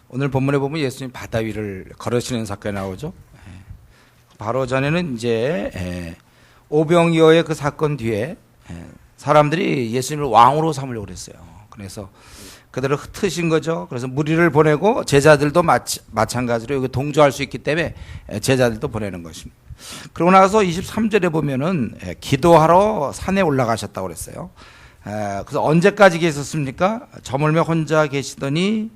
오늘 본문에 보면 예수님 바다 위를 걸으시는 사건이 나오죠. 바로 전에는 이제 오병이어의 그 사건 뒤에 사람들이 예수님을 왕으로 삼으려고 그랬어요. 그래서 그들을 흩으신 거죠. 그래서 무리를 보내고 제자들도 마찬가지로 여기 동조할 수 있기 때문에 제자들도 보내는 것입니다. 그러고 나서 23절에 보면은 기도하러 산에 올라가셨다고 그랬어요. 그래서 언제까지 계셨습니까? 저물며 혼자 계시더니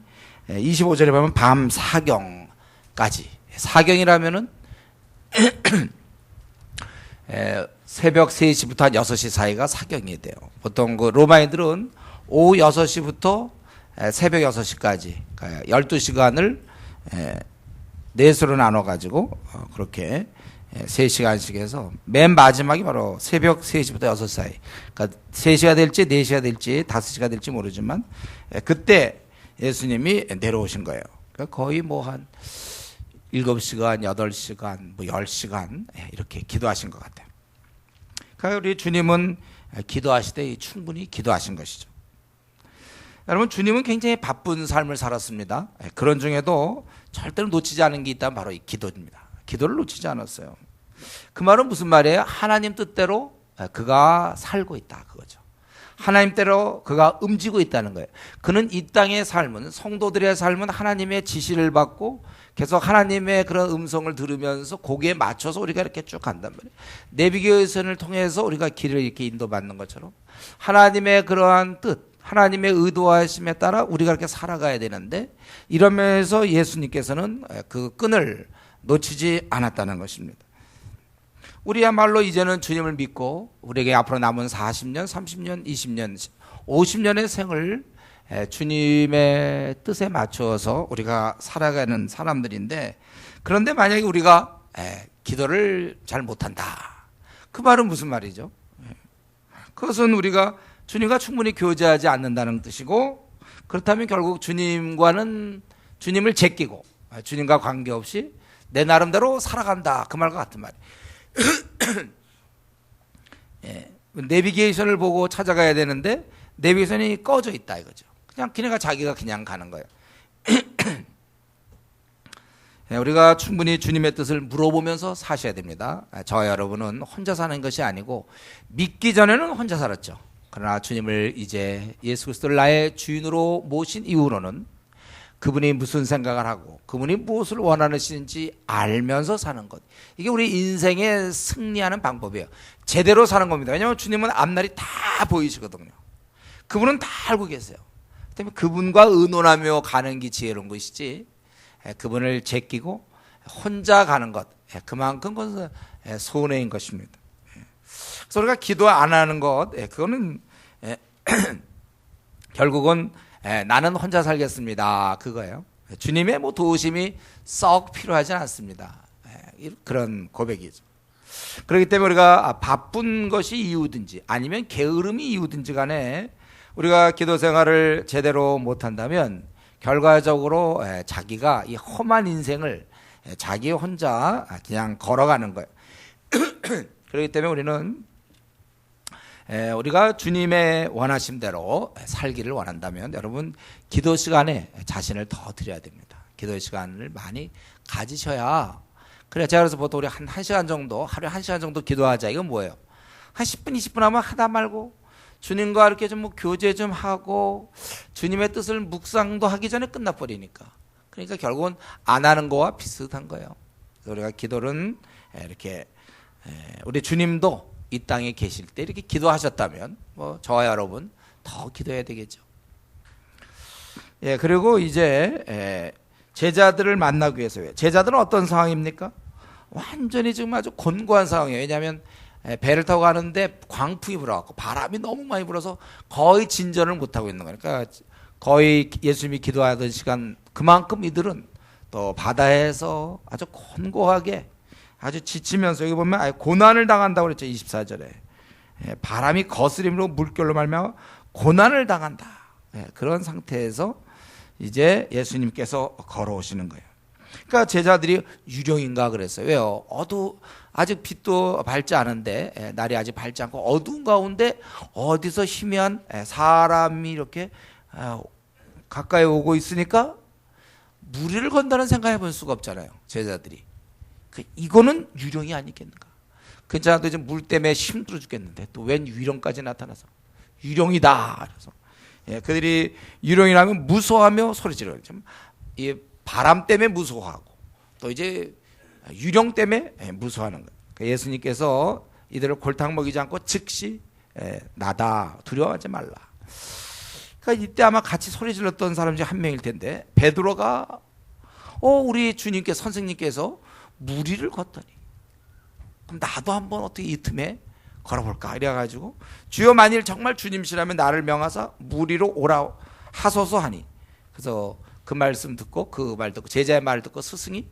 25절에 보면 밤 사경까지. 사경이라면은 새벽 3시부터 한 6시 사이가 사경이 돼요. 보통 그 로마인들은 오후 6시부터 새벽 6시까지 12시간을 넷으로 나눠가지고 그렇게 3시간씩 해서 맨 마지막이 바로 새벽 3시부터 6시 사이. 그러니까 3시가 될지 4시가 될지 5시가 될지 모르지만 그때 예수님이 내려오신 거예요. 그러니까 거의 뭐 한 7시간, 8시간, 뭐 10시간 이렇게 기도하신 것 같아요. 그러니까 우리 주님은 기도하시되 충분히 기도하신 것이죠. 여러분, 주님은 굉장히 바쁜 삶을 살았습니다. 그런 중에도 절대로 놓치지 않은 게 있다면 바로 이 기도입니다. 기도를 놓치지 않았어요. 그 말은 무슨 말이에요? 하나님 뜻대로 그가 살고 있다, 그거죠. 하나님 대로 그가 움직이고 있다는 거예요. 그는 이 땅의 삶은, 성도들의 삶은 하나님의 지시를 받고 계속 하나님의 그런 음성을 들으면서 거기에 맞춰서 우리가 이렇게 쭉 간단 말이에요. 내비게이션을 통해서 우리가 길을 이렇게 인도받는 것처럼 하나님의 그러한 뜻, 하나님의 의도하심에 따라 우리가 이렇게 살아가야 되는데, 이런 면에서 예수님께서는 그 끈을 놓치지 않았다는 것입니다. 우리야말로 이제는 주님을 믿고 우리에게 앞으로 남은 40년, 30년, 20년, 50년의 생을 주님의 뜻에 맞추어서 우리가 살아가는 사람들인데, 그런데 만약에 우리가 기도를 잘 못한다, 그 말은 무슨 말이죠? 그것은 우리가 주님과 충분히 교제하지 않는다는 뜻이고, 그렇다면 결국 주님과는 주님을 제끼고 주님과 관계없이 내 나름대로 살아간다, 그 말과 같은 말이에요. 내비게이션을 보고 찾아가야 되는데 내비게이션이 꺼져 있다 이거죠. 그냥 걔네가 자기가 그냥 가는 거예요. 우리가 충분히 주님의 뜻을 물어보면서 사셔야 됩니다. 저와 여러분은 혼자 사는 것이 아니고, 믿기 전에는 혼자 살았죠. 그러나 주님을 이제 예수 그리스도를 나의 주인으로 모신 이후로는 그분이 무슨 생각을 하고 그분이 무엇을 원하시는지 알면서 사는 것, 이게 우리 인생의 승리하는 방법이에요. 제대로 사는 겁니다. 왜냐하면 주님은 앞날이 다 보이시거든요. 그분은 다 알고 계세요. 그렇다면 그분과 의논하며 가는 게 지혜로운 것이지, 그분을 제끼고 혼자 가는 것, 그만큼 그것은 손해인 것입니다. 그래서 우리가 기도 안 하는 것, 그거는 결국은 나는 혼자 살겠습니다, 그거예요. 주님의 뭐 도우심이 썩 필요하지 않습니다. 그런 고백이죠. 그렇기 때문에 우리가 바쁜 것이 이유든지 아니면 게으름이 이유든지 간에 우리가 기도 생활을 제대로 못한다면 결과적으로 자기가 이 험한 인생을 자기 혼자 그냥 걸어가는 거예요. 그렇기 때문에 우리는 우리가 주님의 원하심대로 살기를 원한다면 여러분, 기도 시간에 자신을 더 드려야 됩니다. 기도 시간을 많이 가지셔야. 그래, 제가 그래서 보통 우리 한 1시간 정도, 하루에 1시간 정도 기도하자. 이건 뭐예요? 한 10분, 20분 하면 하다 말고 주님과 이렇게 좀 뭐 교제 좀 하고 주님의 뜻을 묵상도 하기 전에 끝나버리니까. 그러니까 결국은 안 하는 거와 비슷한 거예요. 그래서 우리가 기도는 이렇게, 우리 주님도 이 땅에 계실 때 이렇게 기도하셨다면 뭐 저와 여러분 더 기도해야 되겠죠. 그리고 이제 제자들을 만나기 위해서요. 제자들은 어떤 상황입니까? 완전히 지금 아주 곤고한 상황이에요. 왜냐하면 배를 타고 가는데 광풍이 불어갖고 바람이 너무 많이 불어서 거의 진전을 못하고 있는 거니까, 그러니까 거의 예수님이 기도하던 시간 그만큼 이들은 또 바다에서 아주 곤고하게 아주 지치면서, 여기 보면 고난을 당한다고 그랬죠. 24절에 바람이 거스림으로 물결로 말미암아 고난을 당한다, 그런 상태에서 이제 예수님께서 걸어오시는 거예요. 그러니까 제자들이 유령인가 그랬어요. 왜요? 아직 빛도 밝지 않은데, 날이 아직 밝지 않고 어두운 가운데 어디서 희미한 사람이 이렇게 가까이 오고 있으니까 무리를 건다는 생각해 볼 수가 없잖아요. 제자들이. 이거는 유령이 아니겠는가. 괜찮아도 이제 물 때문에 힘들어 죽겠는데 또 웬 유령까지 나타나서 유령이다. 그래서 그들이 유령이라면 무서워하며 소리 지르고 이 바람 때문에 무서워하고 또 이제 유령 때문에 무서워하는 거예요. 예수님께서 이들을 골탕 먹이지 않고 즉시 나다 두려워하지 말라. 그러니까 이때 아마 같이 소리 질렀던 사람 중에 한 명일 텐데 베드로가 우리 주님께 선생님께서 무리를 걷더니 그럼 나도 한번 어떻게 이 틈에 걸어볼까 이래가지고 주여 만일 정말 주님이시라면 나를 명하사 무리로 오라 하소서 하니 그래서 그 말씀 듣고 그 말 듣고 제자의 말을 듣고 스승이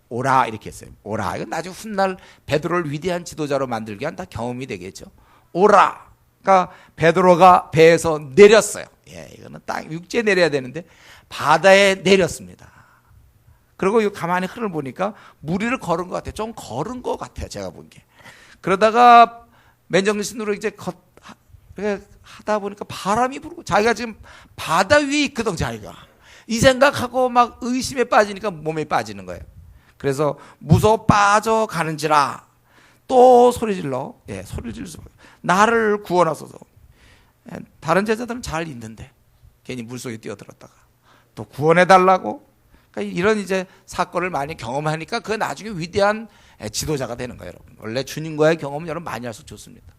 오라 이렇게 했어요. 오라. 이건 나중에 훗날 베드로를 위대한 지도자로 만들기 위한 다 경험이 되겠죠. 오라. 그러니까 베드로가 배에서 내렸어요. 이거는 땅 육지에 내려야 되는데 바다에 내렸습니다. 그리고 가만히 흐름을 보니까 무리를 걸은 것 같아요. 좀 걸은 것 같아요. 제가 본 게. 그러다가 맨정신으로 이제 하다 보니까 바람이 불고 자기가 지금 바다 위에 있거든 자기가. 이 생각하고 막 의심에 빠지니까 몸에 빠지는 거예요. 그래서 무서워 빠져가는지라 또 소리 질러 소리 질러 나를 구원하소서. 다른 제자들은 잘 있는데 괜히 물속에 뛰어들었다가 또 구원해달라고. 그러니까 이런 이제 사건을 많이 경험하니까 그 나중에 위대한 지도자가 되는 거예요. 여러분. 원래 주님과의 경험은 여러분 많이 할수록 좋습니다.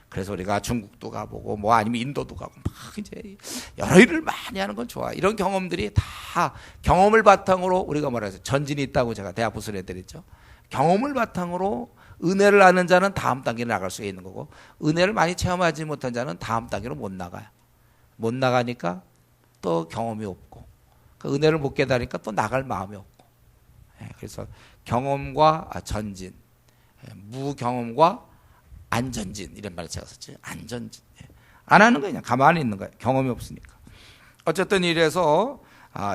그래서 우리가 중국도 가보고 뭐 아니면 인도도 가고 막 이제 여러 일을 많이 하는 건 좋아. 이런 경험들이 다 경험을 바탕으로 우리가 뭐라 해서 전진이 있다고 제가 대학부설 해드렸죠. 경험을 바탕으로 은혜를 아는 자는 다음 단계로 나갈 수 있는 거고 은혜를 많이 체험하지 못한 자는 다음 단계로 못 나가요. 못 나가니까 또 경험이 없고 그 은혜를 못 깨달으니까 또 나갈 마음이 없고 그래서 경험과 전진, 무경험과 안전진 이런 말을 제가 썼죠. 안전진. 안 하는 거예요. 그냥 가만히 있는 거예요. 경험이 없으니까. 어쨌든 이래서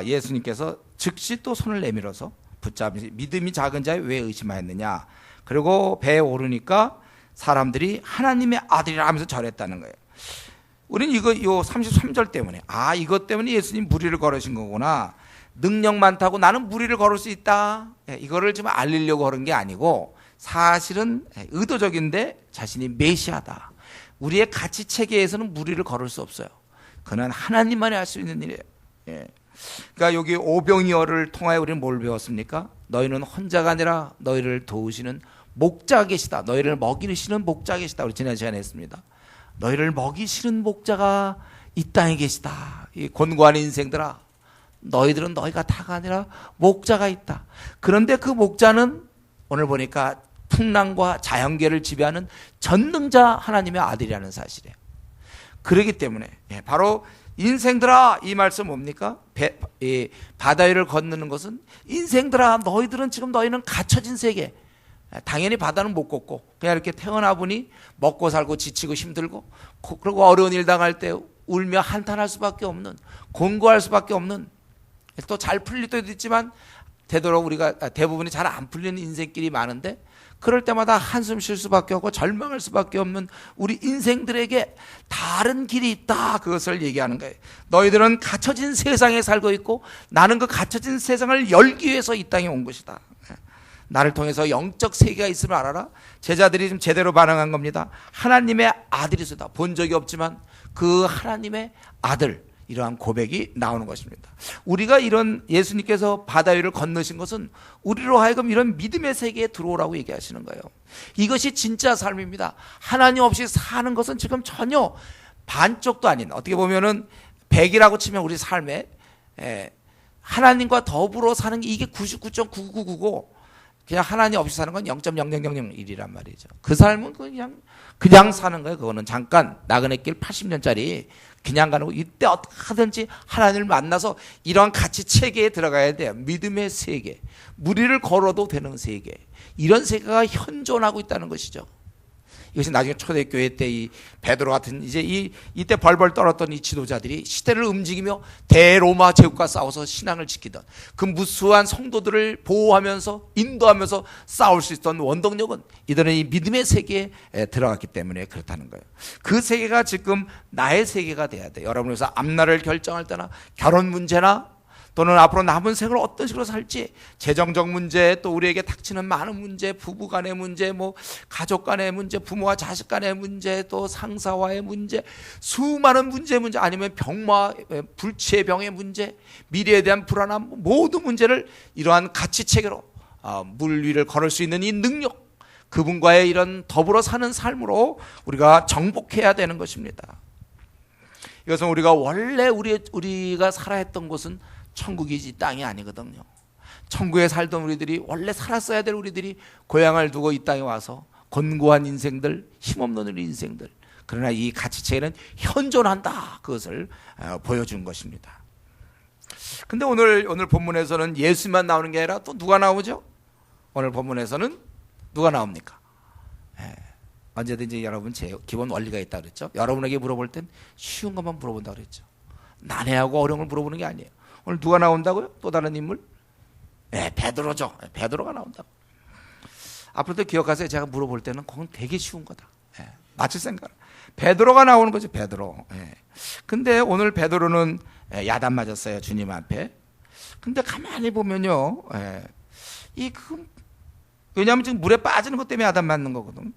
예수님께서 즉시 또 손을 내밀어서 붙잡으시 믿음이 작은 자에 왜 의심하였느냐. 그리고 배에 오르니까 사람들이 하나님의 아들이라 하면서 절했다는 거예요. 우리는 요 33절 때문에 이것 때문에 예수님 무리를 걸으신 거구나. 능력 많다고 나는 무리를 걸을 수 있다. 이거를 좀 알리려고 걸은 게 아니고 사실은 의도적인데 자신이 메시아다. 우리의 가치 체계에서는 무리를 걸을 수 없어요. 그는 하나님만이 할 수 있는 일이에요. 그러니까 여기 오병이어를 통하여 우리는 뭘 배웠습니까? 너희는 혼자가 아니라 너희를 도우시는 목자가 계시다. 너희를 먹이시는 목자가 계시다. 우리 지난 시간에 했습니다. 너희를 먹이시는 목자가 이 땅에 계시다. 이 곤고한 인생들아, 너희들은 너희가 다가 아니라 목자가 있다. 그런데 그 목자는 오늘 보니까 풍랑과 자연계를 지배하는 전능자 하나님의 아들이라는 사실이에요. 그렇기 때문에 바로 인생들아 이 말씀 뭡니까? 바다 위를 건너는 것은 인생들아 너희들은 지금 너희는 갇혀진 세계. 당연히 바다는 못 걷고 그냥 이렇게 태어나 보니 먹고 살고 지치고 힘들고 그리고 어려운 일 당할 때 울며 한탄할 수밖에 없는 곤고할 수밖에 없는 또 잘 풀릴 때도 있지만 되도록 우리가 대부분이 잘 안 풀리는 인생길이 많은데 그럴 때마다 한숨 쉴 수밖에 없고 절망할 수밖에 없는 우리 인생들에게 다른 길이 있다. 그것을 얘기하는 거예요. 너희들은 갇혀진 세상에 살고 있고 나는 그 갇혀진 세상을 열기 위해서 이 땅에 온 것이다. 나를 통해서 영적 세계가 있음을 알아라. 제자들이 좀 제대로 반응한 겁니다. 하나님의 아들이시다. 본 적이 없지만 그 하나님의 아들 이러한 고백이 나오는 것입니다. 우리가 이런 예수님께서 바다 위를 건너신 것은 우리로 하여금 이런 믿음의 세계에 들어오라고 얘기하시는 거예요. 이것이 진짜 삶입니다. 하나님 없이 사는 것은 지금 전혀 반쪽도 아닌 어떻게 보면은 100이라고 치면 우리 삶에 하나님과 더불어 사는 게 이게 99.9999고 그냥 하나님 없이 사는 건 0.0001이란 말이죠. 그 삶은 그냥 사는 거예요. 그거는 잠깐 나그네 길 80년짜리 그냥 가는 거. 이때 어떻게 하든지 하나님을 만나서 이러한 가치 체계에 들어가야 돼요. 믿음의 세계, 무리를 걸어도 되는 세계, 이런 세계가 현존하고 있다는 것이죠. 이것이 나중에 초대교회 때 이 베드로 같은 이제 이때 벌벌 떨었던 이 지도자들이 시대를 움직이며 대로마 제국과 싸워서 신앙을 지키던 그 무수한 성도들을 보호하면서 인도하면서 싸울 수 있던 원동력은 이들은 이 믿음의 세계에 들어갔기 때문에 그렇다는 거예요. 그 세계가 지금 나의 세계가 돼야 돼요. 여러분 그래서 앞날을 결정할 때나 결혼 문제나 또는 앞으로 남은 생을 어떤 식으로 살지, 재정적 문제, 또 우리에게 닥치는 많은 문제, 부부 간의 문제, 뭐 가족 간의 문제, 부모와 자식 간의 문제, 또 상사와의 문제, 수많은 문제 아니면 병마, 불치의 병의 문제, 미래에 대한 불안함, 모든 문제를 이러한 가치체계로 물 위를 걸을 수 있는 이 능력, 그분과의 이런 더불어 사는 삶으로 우리가 정복해야 되는 것입니다. 이것은 우리가 원래 우리가 살아야 했던 곳은 천국이지 땅이 아니거든요. 천국에 살던 우리들이, 원래 살았어야 될 우리들이 고향을 두고 이 땅에 와서 곤고한 인생들, 힘없는 인생들, 그러나 이 가치체계는 현존한다, 그것을 보여준 것입니다. 근데 오늘 본문에서는 예수만 나오는 게 아니라 또 누가 나오죠? 오늘 본문에서는 누가 나옵니까? 언제든지 여러분 제 기본 원리가 있다 그랬죠. 여러분에게 물어볼 땐 쉬운 것만 물어본다 그랬죠. 난해하고 어려운 걸 물어보는 게 아니에요. 오늘 누가 나온다고요? 또 다른 인물? 베드로죠. 베드로가 나온다고. 앞으로도 기억하세요. 제가 물어볼 때는 그건 되게 쉬운 거다. 맞출 생각. 베드로가 나오는 거죠. 베드로. 근데 오늘 베드로는 야단 맞았어요. 주님 앞에. 근데 가만히 보면요. 왜냐하면 지금 물에 빠지는 것 때문에 야단 맞는 거거든.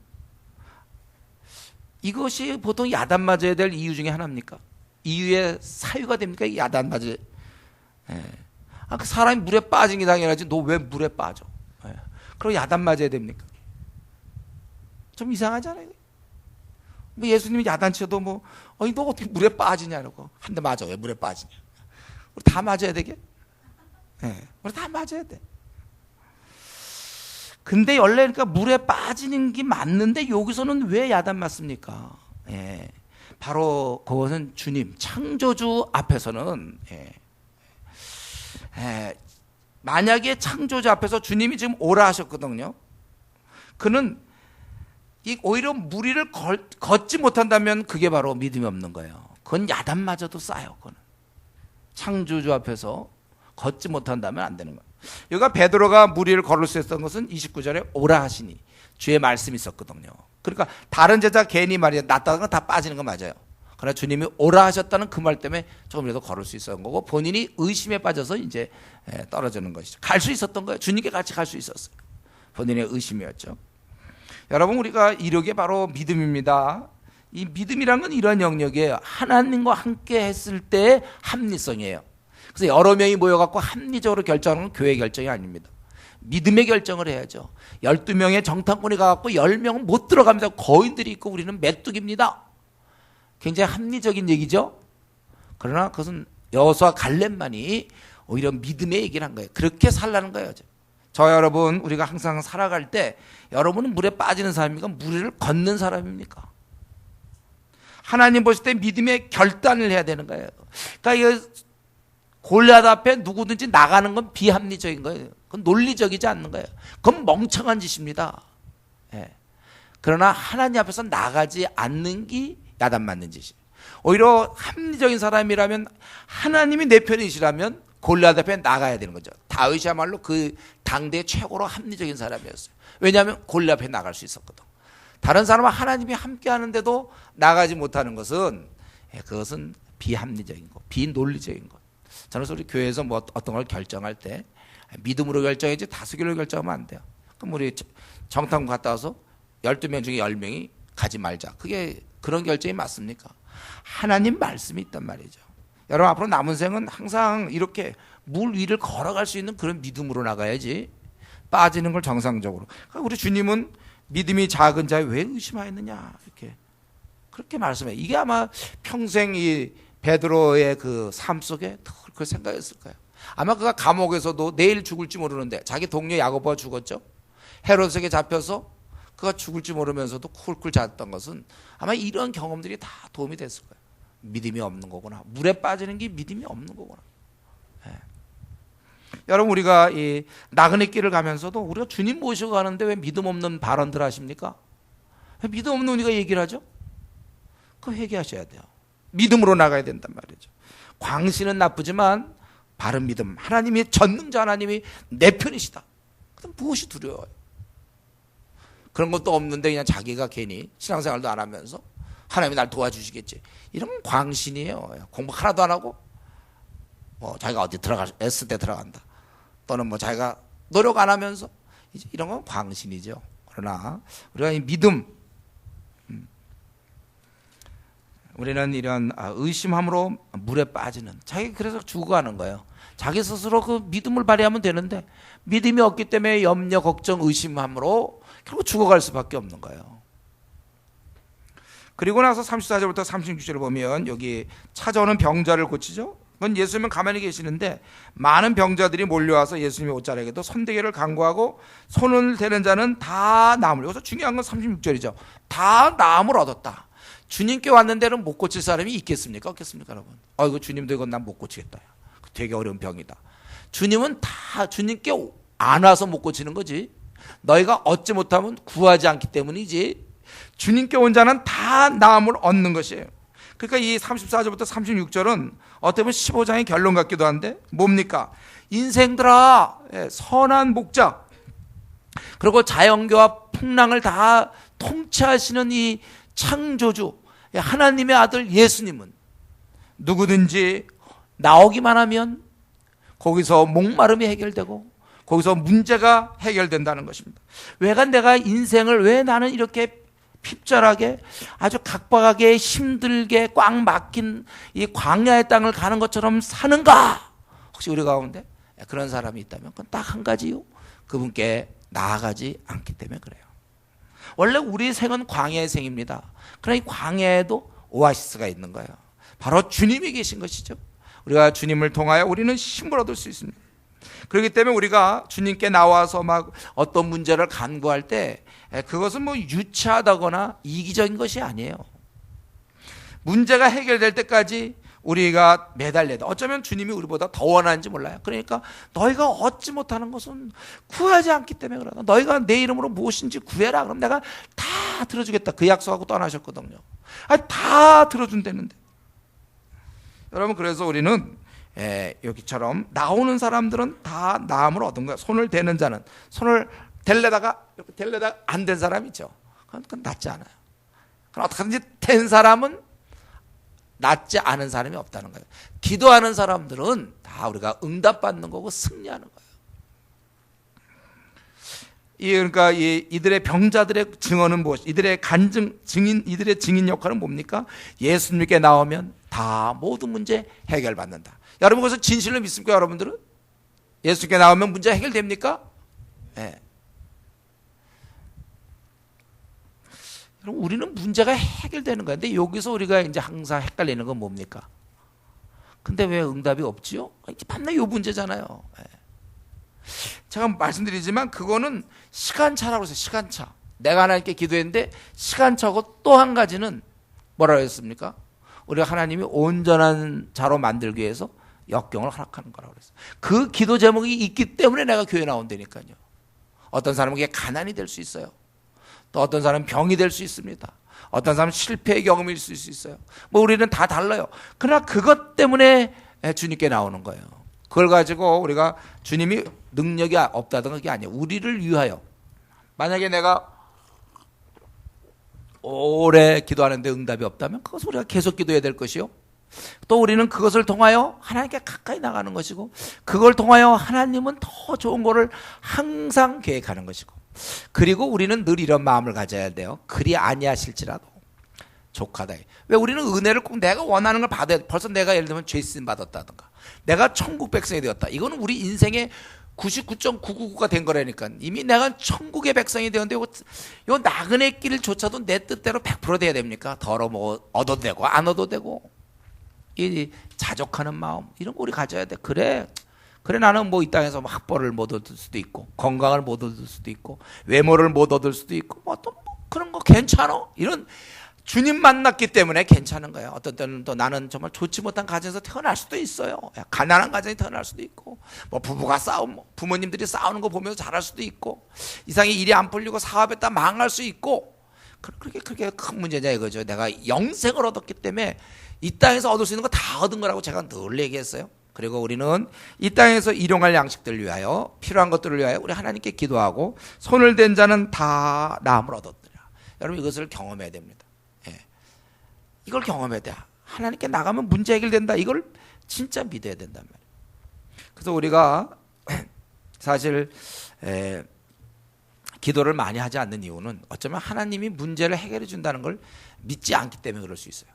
이것이 보통 야단 맞아야 될 이유 중에 하나입니까? 이유의 사유가 됩니까? 야단 맞을. 그 사람이 물에 빠진 게 당연하지. 너 왜 물에 빠져? 그럼 야단 맞아야 됩니까? 좀 이상하잖아요. 뭐 예수님이 야단 쳐도 너 어떻게 물에 빠지냐고. 한 대 맞아. 왜 물에 빠지냐? 우리 다 맞아야 되게? 우리 다 맞아야 돼. 근데 원래 그러니까 물에 빠지는 게 맞는데 여기서는 왜 야단 맞습니까? 바로 그것은 주님, 창조주 앞에서는 만약에 창조주 앞에서 주님이 지금 오라 하셨거든요. 그는 오히려 물 위를 걷지 못한다면 그게 바로 믿음이 없는 거예요. 그건 야단마저도 싸요. 그건 창조주 앞에서 걷지 못한다면 안 되는 거예요. 여기가 베드로가 물 위를 걸을 수 있었던 것은 29절에 오라 하시니 주의 말씀이 있었거든요. 그러니까 다른 제자 괜히 말이야 낫다가 다 빠지는 거 맞아요. 그러나 주님이 오라 하셨다는 그 말 때문에 조금이라도 걸을 수 있었던 거고, 본인이 의심에 빠져서 이제 떨어지는 것이죠. 갈 수 있었던 거예요. 주님께 같이 갈 수 있었어요. 본인의 의심이었죠. 여러분, 우리가 이력이 바로 믿음입니다. 이 믿음이란 건 이런 영역이에요. 하나님과 함께 했을 때의 합리성이에요. 그래서 여러 명이 모여갖고 합리적으로 결정하는 건 교회 결정이 아닙니다. 믿음의 결정을 해야죠. 12명의 정탐꾼이 가갖고 10명은 못 들어갑니다. 거인들이 있고 우리는 메뚜기입니다. 굉장히 합리적인 얘기죠. 그러나 그것은 여호수아 갈렙만이 오히려 믿음의 얘기를 한 거예요. 그렇게 살라는 거예요. 저 여러분, 우리가 항상 살아갈 때 여러분은 물에 빠지는 사람입니까? 물을 걷는 사람입니까? 하나님 보실 때 믿음의 결단을 해야 되는 거예요. 그러니까 골리앗 앞에 누구든지 나가는 건 비합리적인 거예요. 그건 논리적이지 않는 거예요. 그건 멍청한 짓입니다. 그러나 하나님 앞에서 나가지 않는 게 야단 맞는 짓이에요. 오히려 합리적인 사람이라면, 하나님이 내 편이시라면 골리앗 앞에 나가야 되는 거죠. 다윗이야말로 그 당대 최고로 합리적인 사람이었어요. 왜냐하면 골리앗 앞에 나갈 수 있었거든. 다른 사람은 하나님이 함께 하는데도 나가지 못하는 것은, 그것은 비합리적인 것, 비논리적인 것. 저는 우리 교회에서 뭐 어떤 걸 결정할 때 믿음으로 결정해야지 다수결로 결정하면 안 돼요. 그럼 우리 정탐 갔다 와서 12명 중에 10명이 가지 말자. 그게 그런 결정이 맞습니까? 하나님 말씀이 있단 말이죠. 여러분, 앞으로 남은 생은 항상 이렇게 물 위를 걸어갈 수 있는 그런 믿음으로 나가야지 빠지는 걸 정상적으로. 그러니까 우리 주님은 믿음이 작은 자에 왜 의심하였느냐 이렇게 그렇게 말씀해. 이게 아마 평생 이 베드로의 그 삶 속에 그 생각했을 거예요. 아마 그가 감옥에서도 내일 죽을지 모르는데, 자기 동료 야고보가 죽었죠. 헤롯에게 잡혀서 그가 죽을지 모르면서도 쿨쿨 잤던 것은 아마 이런 경험들이 다 도움이 됐을 거예요. 믿음이 없는 거구나. 물에 빠지는 게 믿음이 없는 거구나. 여러분, 우리가 이 나그네 길을 가면서도 우리가 주님 모시고 가는데 왜 믿음 없는 발언들 하십니까? 왜 믿음 없는 우리가 얘기를 하죠? 그거 회개하셔야 돼요. 믿음으로 나가야 된단 말이죠. 광신은 나쁘지만 바른 믿음, 하나님이 전능자 하나님이 내 편이시다. 그럼 무엇이 두려워요? 그런 것도 없는데 그냥 자기가 괜히 신앙생활도 안 하면서 하나님이 날 도와주시겠지. 이런 광신이에요. 공부 하나도 안 하고 뭐 자기가 어디 애쓸 때 들어간다. 또는 뭐 자기가 노력 안 하면서 이제 이런 건 광신이죠. 그러나 우리가 이 믿음, 우리는 이런 의심함으로 물에 빠지는, 자기 그래서 죽어가는 거예요. 자기 스스로 그 믿음을 발휘하면 되는데 믿음이 없기 때문에 염려, 걱정, 의심함으로 결국 죽어갈 수밖에 없는 거예요. 그리고 나서 34절부터 36절을 보면 여기 찾아오는 병자를 고치죠. 그건 예수님은 가만히 계시는데 많은 병자들이 몰려와서 예수님의 옷자락에도 손대기를 간구하고 손을 대는 자는 다 나음을, 여기서 중요한 건 36절이죠. 다 나음을 얻었다. 주님께 왔는 데는 못 고칠 사람이 있겠습니까? 없겠습니까, 여러분? 이거 주님도 이건 난 못 고치겠다. 되게 어려운 병이다. 주님은 다 주님께 안 와서 못 고치는 거지. 너희가 얻지 못하면 구하지 않기 때문이지. 주님께 온 자는 다 나음을 얻는 것이에요. 그러니까 이 34절부터 36절은 어떻게 보면 15장의 결론 같기도 한데 뭡니까? 인생들아, 선한 목자, 그리고 자연계와 풍랑을 다 통치하시는 이 창조주 하나님의 아들 예수님은 누구든지 나오기만 하면 거기서 목마름이 해결되고 거기서 문제가 해결된다는 것입니다. 왜간 내가 인생을 왜 나는 이렇게 핍절하게 아주 각박하게 힘들게 꽉 막힌 이 광야의 땅을 가는 것처럼 사는가? 혹시 우리 가운데 그런 사람이 있다면 그건 딱 한 가지요. 그분께 나아가지 않기 때문에 그래요. 원래 우리 생은 광야의 생입니다. 그러나 이 광야에도 오아시스가 있는 거예요. 바로 주님이 계신 것이죠. 우리가 주님을 통하여 우리는 힘을 얻을 수 있습니다. 그렇기 때문에 우리가 주님께 나와서 막 어떤 문제를 간구할 때 그것은 뭐 유치하다거나 이기적인 것이 아니에요. 문제가 해결될 때까지 우리가 매달려야 돼. 어쩌면 주님이 우리보다 더 원하는지 몰라요. 그러니까 너희가 얻지 못하는 것은 구하지 않기 때문에 그러다. 너희가 내 이름으로 무엇인지 구해라. 그럼 내가 다 들어주겠다. 그 약속하고 떠나셨거든요. 다 들어준다는데. 여러분, 그래서 우리는 여기처럼 나오는 사람들은 다 나음을 얻은 거야. 손을 대는 자는, 손을 댈래다가 안 된 사람 있죠. 그건 낫지 않아요. 그럼 어떻게든지 된 사람은 낫지 않은 사람이 없다는 거예요. 기도하는 사람들은 다 우리가 응답받는 거고 승리하는 거예요. 그러니까 이들의 병자들의 증언은 무엇? 이들의 이들의 증인 역할은 뭡니까? 예수님께 나오면 다 모든 문제 해결받는다. 여러분, 그것을 진실로 믿습니까? 여러분들은 예수님께 나오면 문제 해결됩니까? 네. 그럼 우리는 문제가 해결되는 거야. 근데 여기서 우리가 이제 항상 헷갈리는 건 뭡니까? 근데 왜 응답이 없지요? 이제 밤낮 요 문제잖아요. 네. 제가 말씀드리지만 그거는 시간차라고 해서 시간차. 내가 하나님께 기도했는데 시간차고 또 한 가지는 뭐라고 했습니까? 우리가 하나님이 온전한 자로 만들기 위해서 역경을 허락하는 거라고 그랬어요. 그 기도 제목이 있기 때문에 내가 교회 나온다니까요. 어떤 사람에게 가난이 될 수 있어요. 또 어떤 사람은 병이 될 수 있습니다. 어떤 사람은 실패의 경험이 있을 수 있어요. 뭐 우리는 다 달라요. 그러나 그것 때문에 주님께 나오는 거예요. 그걸 가지고 우리가 주님이 능력이 없다던 게 아니에요. 우리를 위하여. 만약에 내가 오래 기도하는데 응답이 없다면 그것을 우리가 계속 기도해야 될 것이요. 또 우리는 그것을 통하여 하나님께 가까이 나가는 것이고, 그걸 통하여 하나님은 더 좋은 거를 항상 계획하는 것이고, 그리고 우리는 늘 이런 마음을 가져야 돼요. 그리 아니하실지라도 족하다. 왜 우리는 은혜를 꼭 내가 원하는 걸 받아야 돼. 벌써 내가 예를 들면 죄 쓰임 받았다든가 내가 천국 백성이 되었다. 이거는 우리 인생의 99.999가 된 거라니까. 이미 내가 천국의 백성이 되었는데 요 나그네 길조차도 내 뜻대로 100% 돼야 됩니까? 더러 뭐 얻어도 되고 안 얻어도 되고. 이 자족하는 마음 이런 거 우리 가져야 돼. 그래 나는 뭐 이 땅에서 학벌을 못 얻을 수도 있고 건강을 못 얻을 수도 있고 외모를 못 얻을 수도 있고 뭐 또 그런 거 괜찮아. 이런 주님 만났기 때문에 괜찮은 거예요. 어떤 때는 또 나는 정말 좋지 못한 가정에서 태어날 수도 있어요. 가난한 가정에 태어날 수도 있고, 뭐 부부가 부모님들이 싸우는 거 보면서 자랄 수도 있고, 이상이 일이 안 풀리고 사업했다 망할 수 있고, 그렇게 큰 문제냐 이거죠. 내가 영생을 얻었기 때문에 이 땅에서 얻을 수 있는 거 다 얻은 거라고 제가 늘 얘기했어요. 그리고 우리는 이 땅에서 일용할 양식들을 위하여, 필요한 것들을 위하여 우리 하나님께 기도하고, 손을 댄 자는 다 나음을 얻었더라. 여러분, 이것을 경험해야 됩니다. 이걸 경험해야 돼. 하나님께 나가면 문제 해결된다. 이걸 진짜 믿어야 된단 말이에요. 그래서 우리가 사실 기도를 많이 하지 않는 이유는 어쩌면 하나님이 문제를 해결해 준다는 걸 믿지 않기 때문에 그럴 수 있어요.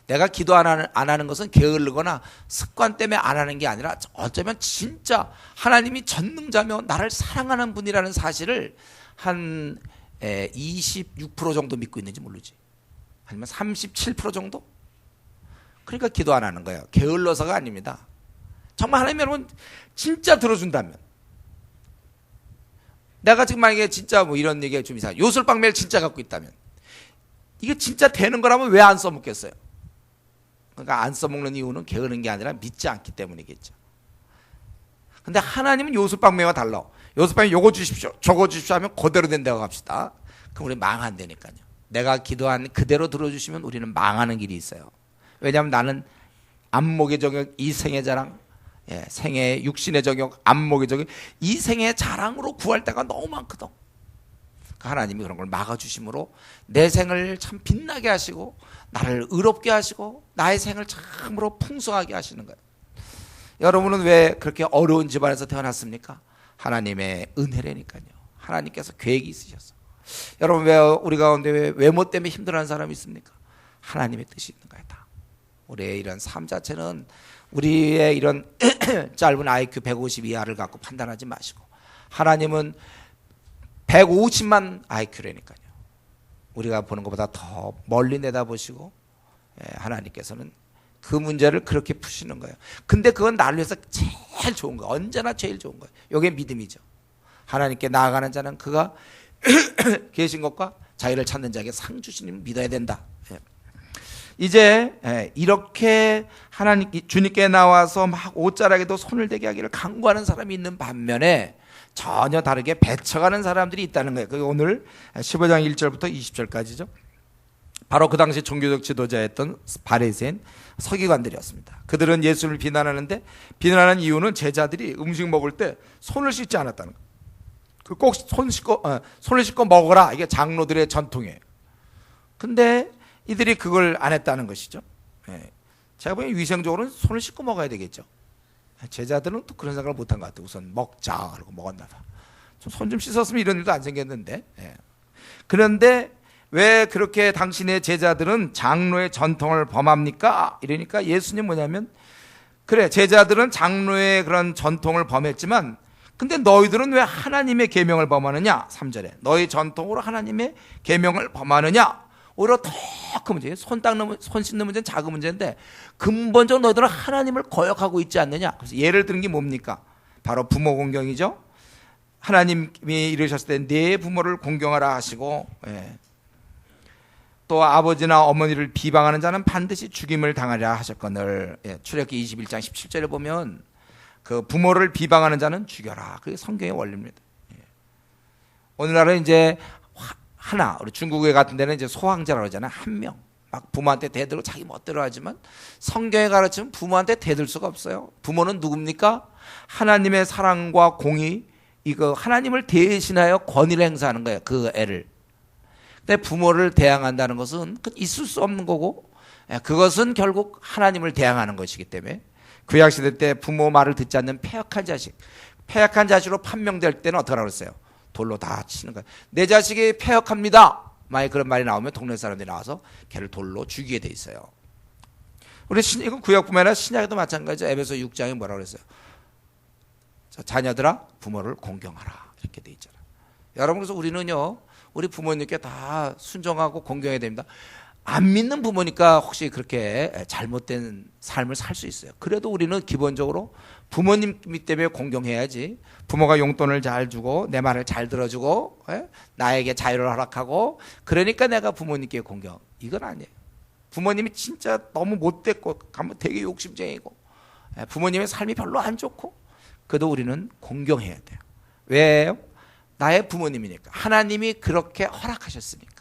내가 기도 안 하는 것은 게으르거나 습관 때문에 안 하는 게 아니라 어쩌면 진짜 하나님이 전능자며 나를 사랑하는 분이라는 사실을 한 26% 정도 믿고 있는지 모르지. 아니면 37% 정도? 그러니까 기도 안 하는 거예요. 게을러서가 아닙니다. 정말 하나님 여러분 진짜 들어준다면, 내가 지금 만약에 진짜 뭐 이런 얘기가 좀 이상해, 요술방매를 진짜 갖고 있다면, 이게 진짜 되는 거라면 왜 안 써먹겠어요? 그러니까 안 써먹는 이유는 게으른 게 아니라 믿지 않기 때문이겠죠. 근데 하나님은 요술방매와 달라. 요술방매 요거 주십시오, 저거 주십시오 하면 그대로 된다고 합시다. 그럼 우리 망한다니까요. 내가 기도한 그대로 들어주시면 우리는 망하는 길이 있어요. 왜냐하면 나는 안목의 정욕, 이생의 자랑, 생의 육신의 정욕, 안목의 정욕, 이 생의 자랑으로 구할 때가 너무 많거든. 하나님이 그런 걸 막아주심으로 내 생을 참 빛나게 하시고 나를 의롭게 하시고 나의 생을 참으로 풍성하게 하시는 거예요. 여러분은 왜 그렇게 어려운 집안에서 태어났습니까? 하나님의 은혜라니까요. 하나님께서 계획이 있으셨어. 여러분 왜 우리 가운데 왜 외모 때문에 힘들어하는 사람이 있습니까? 하나님의 뜻이 있는 거예요. 다. 우리의 이런 삶 자체는 우리의 이런 짧은 IQ 150 이하를 갖고 판단하지 마시고, 하나님은 150만 IQ라니까요. 우리가 보는 것보다 더 멀리 내다보시고 하나님께서는 그 문제를 그렇게 푸시는 거예요. 근데 그건 나를 위해서 제일 좋은 거예요. 언제나 제일 좋은 거예요. 이게 믿음이죠. 하나님께 나아가는 자는 그가 계신 것과 자기를 찾는 자에게 상 주시는 믿어야 된다. 이제 이렇게 하나님 주님께 나와서 막 옷자락에도 손을 대게 하기를 간구하는 사람이 있는 반면에 전혀 다르게 배척하는 사람들이 있다는 거예요. 그게 오늘 15장 1절부터 20절까지죠. 바로 그 당시 종교적 지도자였던 바리새인 서기관들이었습니다. 그들은 예수를 비난하는데, 비난하는 이유는 제자들이 음식 먹을 때 손을 씻지 않았다는 거예요. 꼭 손을 씻고 먹어라, 이게 장로들의 전통이에요. 근데 이들이 그걸 안 했다는 것이죠. 제가 보기엔 위생적으로는 손을 씻고 먹어야 되겠죠. 제자들은 또 그런 생각을 못한 것 같아요. 우선 먹자 그러고 먹었나 봐. 손 좀 씻었으면 이런 일도 안 생겼는데. 그런데 왜 그렇게 당신의 제자들은 장로의 전통을 범합니까? 이러니까 예수님 뭐냐면, 그래 제자들은 장로의 그런 전통을 범했지만 근데 너희들은 왜 하나님의 계명을 범하느냐? 3절에 너희 전통으로 하나님의 계명을 범하느냐? 오히려 더 큰 문제, 손 씻는 문제는 작은 문제인데 근본적으로 너희들은 하나님을 거역하고 있지 않느냐? 그래서 예를 드는 게 뭡니까? 바로 부모 공경이죠. 하나님이 이르셨을 때 네 부모를 공경하라 하시고, 또 아버지나 어머니를 비방하는 자는 반드시 죽임을 당하리라 하셨거늘. 출애굽기 21장 17절에 보면 그 부모를 비방하는 자는 죽여라. 그게 성경의 원리입니다. 오늘날은 이제 하나, 우리 중국에 같은 데는 이제 소황제라고 그러잖아요. 한 명. 막 부모한테 대들고 자기 멋대로 하지만 성경에 가르치면 부모한테 대들 수가 없어요. 부모는 누굽니까? 하나님의 사랑과 공의, 이거 하나님을 대신하여 권위를 행사하는 거예요. 그 애를. 근데 부모를 대항한다는 것은 있을 수 없는 거고, 그것은 결국 하나님을 대항하는 것이기 때문에 구약시대 때 부모 말을 듣지 않는 패역한 자식, 패역한 자식으로 판명될 때는 어떻게 하라고 그랬어요? 돌로 다 치는 거예요. 내 자식이 패역합니다. 만약 그런 말이 나오면 동네 사람들이 나와서 걔를 돌로 죽이게 돼 있어요. 우리 이건 구약뿐만 아니라 신약에도 마찬가지죠. 에베소 6장에 뭐라고 그랬어요? 자녀들아 부모를 공경하라, 이렇게 돼 있잖아요. 여러분, 그래서 우리는요 우리 부모님께 다 순종하고 공경해야 됩니다. 안 믿는 부모니까 혹시 그렇게 잘못된 삶을 살 수 있어요. 그래도 우리는 기본적으로 부모님 때문에 공경해야지. 부모가 용돈을 잘 주고 내 말을 잘 들어주고 나에게 자유를 허락하고 그러니까 내가 부모님께 공경, 이건 아니에요. 부모님이 진짜 너무 못됐고 되게 욕심쟁이고 부모님의 삶이 별로 안 좋고 그래도 우리는 공경해야 돼요. 왜요? 나의 부모님이니까. 하나님이 그렇게 허락하셨으니까.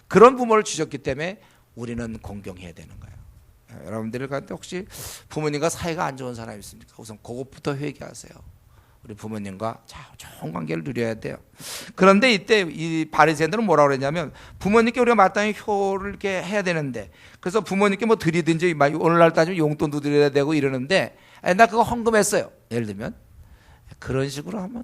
그런 부모를 주셨기 때문에 우리는 공경해야 되는 거예요. 여러분들 가운데 혹시 부모님과 사이가 안 좋은 사람이 있습니까? 우선 그것부터 회개하세요. 우리 부모님과 좋은 관계를 누려야 돼요. 그런데 이때 이 바리새인들은 뭐라고 그랬냐면, 부모님께 우리가 마땅히 효를 이렇게 해야 되는데, 그래서 부모님께 뭐 드리든지 오늘날 따지면 용돈도 드려야 되고 이러는데 나 그거 헌금했어요. 예를 들면 그런 식으로 하면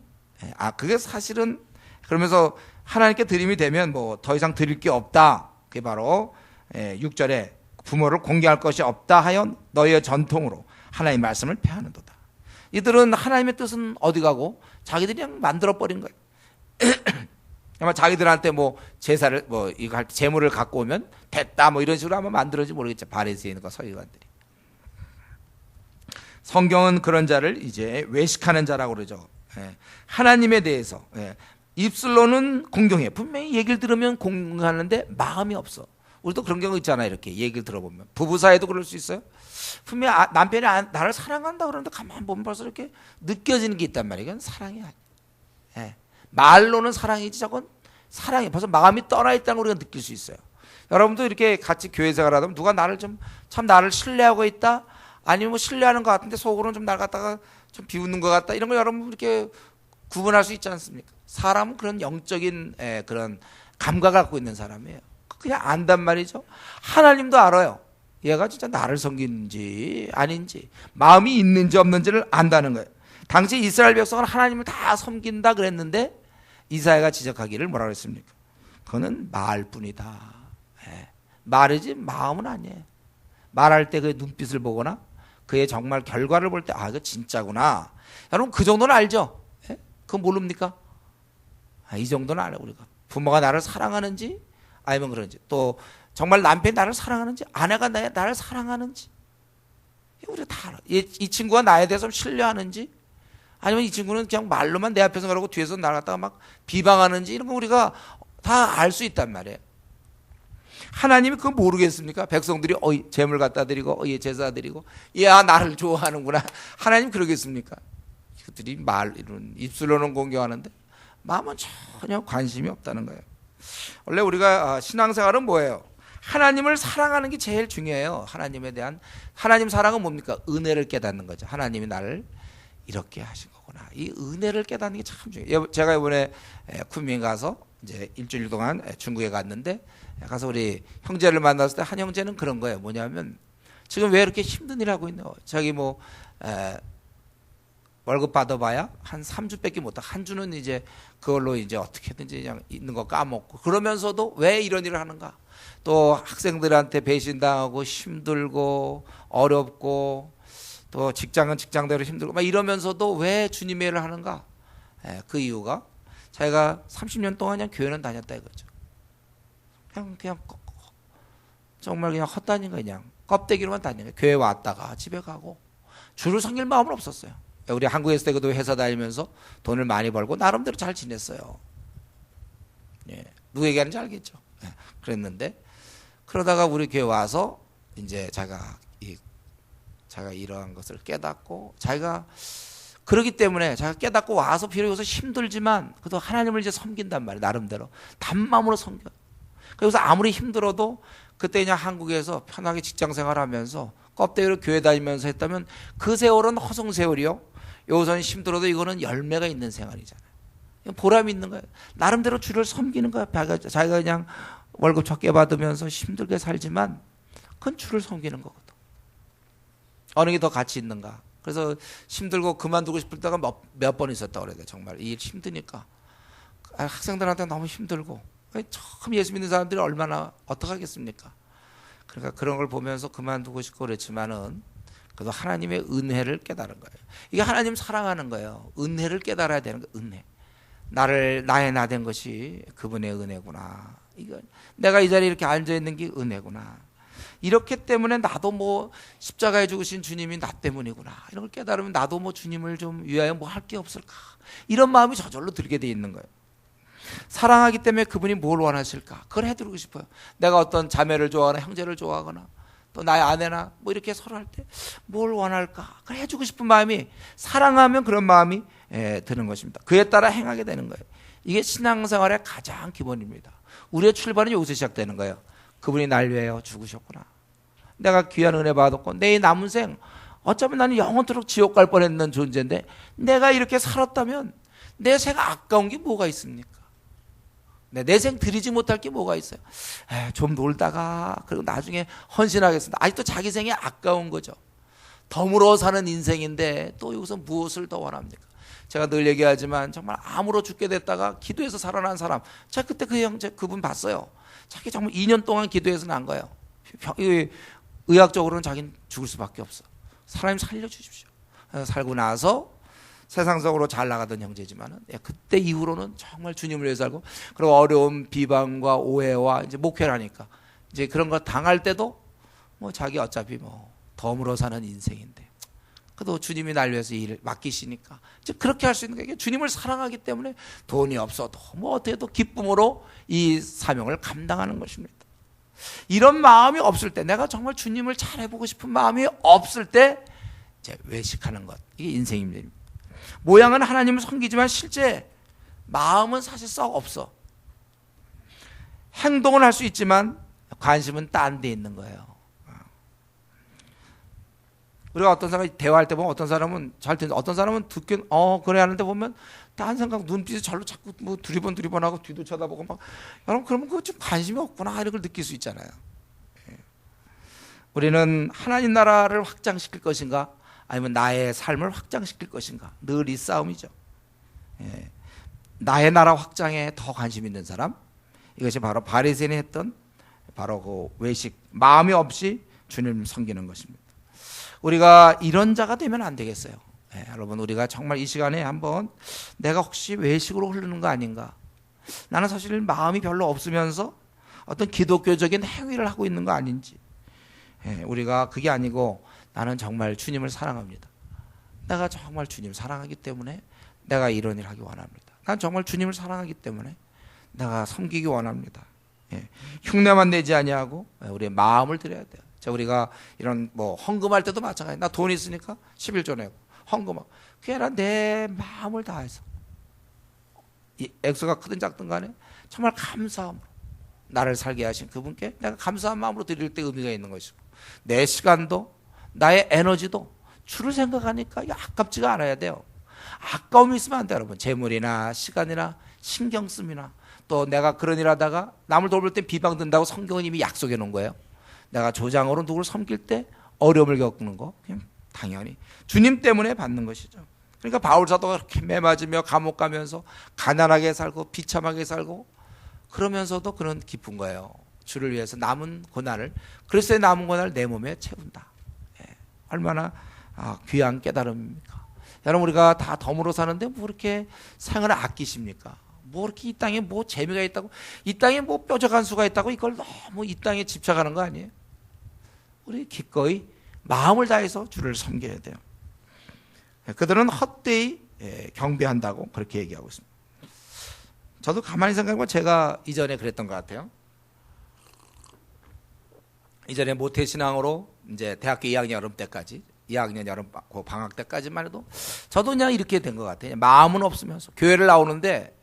그게 사실은 그러면서 하나님께 드림이 되면 뭐 더 이상 드릴 게 없다. 그게 바로 6절에 부모를 공개할 것이 없다 하여 너희의 전통으로 하나님의 말씀을 폐하는도다. 이들은 하나님의 뜻은 어디 가고 자기들이 그냥 만들어 버린 거예요. 아마 자기들한테 뭐 제사를 뭐 이거 할 때 제물을 갖고 오면 됐다 뭐 이런 식으로 아마 만들어지 모르겠죠. 바리새인과 서기관들이. 성경은 그런 자를 이제 외식하는 자라고 그러죠. 하나님에 대해서 입술로는 공경해. 분명히 얘기를 들으면 공경하는데 마음이 없어. 우리도 그런 경우 있잖아요. 이렇게 얘기를 들어보면 부부 사이도 그럴 수 있어요. 분명히 남편이 나를 사랑한다 그러는데 가만 보면 벌써 이렇게 느껴지는 게 있단 말이에요. 이건 사랑이 아니에요. 말로는 사랑이지 저건 사랑이 벌써 마음이 떠나 있다는 걸 우리가 느낄 수 있어요. 여러분도 이렇게 같이 교회 생활하다 보면 누가 나를 참 나를 신뢰하고 있다 아니면 뭐 신뢰하는 것 같은데 속으로는 좀 날 갖다가 좀 비웃는 것 같다 이런 거 여러분 이렇게 구분할 수 있지 않습니까? 사람은 그런 영적인 그런 감각을 갖고 있는 사람이에요. 그냥 안단 말이죠. 하나님도 알아요. 얘가 진짜 나를 섬기는지 아닌지 마음이 있는지 없는지를 안다는 거예요. 당시 이스라엘 백성은 하나님을 다 섬긴다 그랬는데 이사야가 지적하기를 뭐라고 했습니까? 그거는 말뿐이다. 말이지 마음은 아니에요. 말할 때 그의 눈빛을 보거나 그의 정말 결과를 볼 때 이거 진짜구나. 여러분 그 정도는 알죠? 그건 모릅니까? 이 정도는 알아요. 우리가 부모가 나를 사랑하는지 아니면 그런지 또 정말 남편이 나를 사랑하는지 아내가 나를 사랑하는지 우리가 다 알아. 이 친구가 나에 대해서 신뢰하는지 아니면 이 친구는 그냥 말로만 내 앞에서 그러고 뒤에서 나를 갖다가 막 비방하는지 이런 거 우리가 다 알 수 있단 말이에요. 하나님이 그거 모르겠습니까? 백성들이 재물 갖다 드리고 제사 드리고 나를 좋아하는구나. 하나님 그러겠습니까? 그들이 이런 입술로는 공경하는데 마음은 전혀 관심이 없다는 거예요. 원래 우리가 신앙생활은 뭐예요? 하나님을 사랑하는 게 제일 중요해요. 하나님 사랑은 뭡니까? 은혜를 깨닫는 거죠. 하나님이 나를 이렇게 하신 거구나. 이 은혜를 깨닫는 게 참 중요해요. 제가 이번에 쿤밍 가서 이제 일주일 동안 중국에 갔는데 가서 우리 형제를 만났을 때 한 형제는 그런 거예요. 뭐냐면 지금 왜 이렇게 힘든 일 하고 있노? 자기 뭐 월급 받아봐야 한 3주밖에 못하고 한 주는 이제 그걸로 이제 어떻게든지 그냥 있는 거 까먹고 그러면서도 왜 이런 일을 하는가? 또 학생들한테 배신당하고 힘들고 어렵고 또 직장은 직장대로 힘들고 막 이러면서도 왜 주님의 일을 하는가? 그 이유가 자기가 30년 동안 그냥 교회는 다녔다 이거죠. 그냥 정말 그냥 헛다닌 거 그냥 껍데기로만 다니는 거예요. 교회 왔다가 집에 가고 주를 섬길 마음은 없었어요. 우리 한국에 있을 때 그도 회사 다니면서 돈을 많이 벌고 나름대로 잘 지냈어요. 누구 얘기하는지 알겠죠. 그랬는데 그러다가 우리 교회 와서 이제 자기가 이러한 것을 깨닫고 자기가 그러기 때문에 자기가 깨닫고 와서 비로소 힘들지만 그래도 하나님을 이제 섬긴단 말이에요. 나름대로 단마음으로 섬겨. 그래서 아무리 힘들어도 그때 그냥 한국에서 편하게 직장 생활하면서 껍데기로 교회 다니면서 했다면 그 세월은 허송 세월이요. 여기서는 힘들어도 이거는 열매가 있는 생활이잖아요. 보람이 있는 거예요. 나름대로 주를 섬기는 거예요. 자기가 그냥 월급 적게 받으면서 힘들게 살지만 그건 주를 섬기는 거거든. 어느 게 더 가치 있는가. 그래서 힘들고 그만두고 싶을 때가 몇 번 있었다고 그래요. 정말 이 일 힘드니까. 학생들한테 너무 힘들고 처음 예수 믿는 사람들이 얼마나 어떡하겠습니까? 그러니까 그런 걸 보면서 그만두고 싶고 그랬지만은 그래도 하나님의 은혜를 깨달은 거예요. 이게 하나님 사랑하는 거예요. 은혜를 깨달아야 되는 거예요. 은혜. 나의 나 된 것이 그분의 은혜구나. 이거 내가 이 자리에 이렇게 앉아 있는 게 은혜구나. 이렇기 때문에 나도 뭐 십자가에 죽으신 주님이 나 때문이구나. 이런 걸 깨달으면 나도 뭐 주님을 좀 위하여 뭐 할 게 없을까. 이런 마음이 저절로 들게 돼 있는 거예요. 사랑하기 때문에 그분이 뭘 원하실까? 그걸 해드리고 싶어요. 내가 어떤 자매를 좋아하거나 형제를 좋아하거나 또 나의 아내나 뭐 이렇게 서로 할 때 뭘 원할까? 그걸 해주고 싶은 마음이 사랑하면 그런 마음이 드는 것입니다. 그에 따라 행하게 되는 거예요. 이게 신앙생활의 가장 기본입니다. 우리의 출발은 여기서 시작되는 거예요. 그분이 날 위하여 죽으셨구나. 내가 귀한 은혜 받았고 내 남은 생 어쩌면 나는 영원토록 지옥 갈 뻔했는 존재인데 내가 이렇게 살았다면 내 생 아까운 게 뭐가 있습니까? 내 생 드리지 못할 게 뭐가 있어요? 좀 놀다가 그리고 나중에 헌신하겠습니다. 아직도 자기 생이 아까운 거죠. 덤으로 사는 인생인데 또 여기서 무엇을 더 원합니까? 제가 늘 얘기하지만 정말 암으로 죽게 됐다가 기도해서 살아난 사람, 제가 그때 그 형제 그분 봤어요. 자기 정말 2년 동안 기도해서 난 거예요. 의학적으로는 자기는 죽을 수밖에 없어. 사람이 살려주십시오. 살고 나서 세상적으로 잘 나가던 형제지만은 그때 이후로는 정말 주님을 위해서 살고, 그리고 어려움, 비방과 오해와 이제 목회를 하니까 이제 그런 거 당할 때도 뭐 자기 어차피 뭐 덤으로 사는 인생인데 그래도 주님이 날 위해서 일을 맡기시니까 이제 그렇게 할 수 있는 게 주님을 사랑하기 때문에 돈이 없어도 뭐 어떻게 해도 기쁨으로 이 사명을 감당하는 것입니다. 이런 마음이 없을 때, 내가 정말 주님을 잘해보고 싶은 마음이 없을 때 이제 외식하는 것, 이게 인생입니다. 모양은 하나님을 섬기지만 실제 마음은 사실 썩 없어. 행동은 할 수 있지만 관심은 딴 데 있는 거예요. 우리가 어떤 사람이 대화할 때 보면 어떤 사람은 잘 듣는데 어떤 사람은 듣긴 그래 하는데 보면 딴 생각, 눈빛이 절로 자꾸 뭐 두리번 하고 뒤도 쳐다보고 막, 여러분 그러면 그거 좀 관심이 없구나 이런 걸 느낄 수 있잖아요. 우리는 하나님 나라를 확장시킬 것인가 아니면 나의 삶을 확장시킬 것인가, 늘 이 싸움이죠. 나의 나라 확장에 더 관심 있는 사람, 이것이 바로 바리새인이 했던 바로 그 외식, 마음이 없이 주님을 섬기는 것입니다. 우리가 이런 자가 되면 안 되겠어요. 여러분, 우리가 정말 이 시간에 한번 내가 혹시 외식으로 흐르는 거 아닌가, 나는 사실 마음이 별로 없으면서 어떤 기독교적인 행위를 하고 있는 거 아닌지, 우리가 그게 아니고 나는 정말 주님을 사랑합니다. 내가 정말 주님을 사랑하기 때문에 내가 이런 일을 하기 원합니다. 난 정말 주님을 사랑하기 때문에 내가 섬기기 원합니다. 흉내만 내지 아니하고 우리의 마음을 드려야 돼요. 자, 우리가 이런 뭐 헌금할 때도 마찬가지예요. 나 돈 있으니까 11조 내고 헌금하고, 그게 아니라 내 마음을 다해서, 이 액수가 크든 작든 간에 정말 감사함으로 나를 살게 하신 그분께 내가 감사한 마음으로 드릴 때 의미가 있는 것이고, 내 시간도 나의 에너지도 주를 생각하니까 아깝지가 않아야 돼요. 아까움이 있으면 안 돼요, 여러분. 재물이나 시간이나 신경 씀이나, 또 내가 그런 일 하다가 남을 돌볼 때 비방 든다고 성경은 이미 약속해 놓은 거예요. 내가 조장으로 누구를 섬길 때 어려움을 겪는 거 그냥 당연히 주님 때문에 받는 것이죠. 그러니까 바울 사도가 그렇게 매맞으며 감옥 가면서 가난하게 살고 비참하게 살고 그러면서도 그런 기쁜 거예요. 주를 위해서 남은 고난을, 그리스도의 남은 고난을 내 몸에 채운다. 얼마나 귀한 깨달음입니까? 여러분, 우리가 다 덤으로 사는데 뭐 이렇게 생을 아끼십니까? 뭐 이렇게 이 땅에 뭐 재미가 있다고, 이 땅에 뭐 뾰족한 수가 있다고 이걸 너무 이 땅에 집착하는 거 아니에요? 우리 기꺼이 마음을 다해서 주를 섬겨야 돼요. 그들은 헛되이 경배한다고 그렇게 얘기하고 있습니다. 저도 가만히 생각해보면 제가 이전에 그랬던 것 같아요. 이전에 모태신앙으로 이제 대학교 2학년 여름 때까지, 2학년 여름 방학 때까지만 해도 저도 그냥 이렇게 된 것 같아요. 마음은 없으면서 교회를 나오는데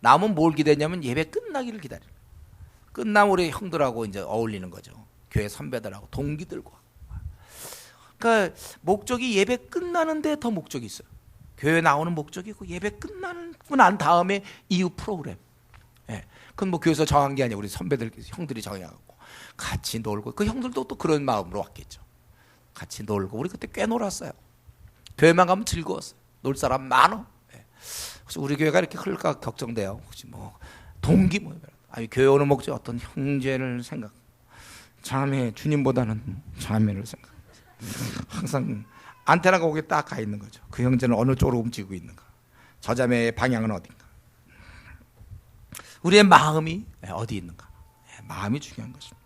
남은 뭘 기대냐면 예배 끝나기를 기다려요. 끝나면 우리 형들하고 이제 어울리는 거죠. 교회 선배들하고 동기들과. 그러니까 목적이 예배 끝나는데 더 목적이 있어요. 교회 나오는 목적이 있고 예배 끝나고 난 다음에 이후 프로그램. 그건 뭐 교회에서 정한 게 아니에요. 우리 선배들, 형들이 정해갖고 같이 놀고, 그 형들도 또 그런 마음으로 왔겠죠. 같이 놀고, 우리 그때 꽤 놀았어요. 교회만 가면 즐거웠어요. 놀 사람 많어. 혹시 우리 교회가 이렇게 흘릴까 걱정돼요. 혹시 뭐 동기 뭐, 아니 교회 오는 목적 어떤 형제를 생각, 자매, 주님보다는 자매를 생각. 항상 안테나가 거기에 딱 가 있는 거죠. 그 형제는 어느 쪽으로 움직이고 있는가, 저 자매의 방향은 어딘가, 우리의 마음이 어디 있는가. 마음이 중요한 것입니다.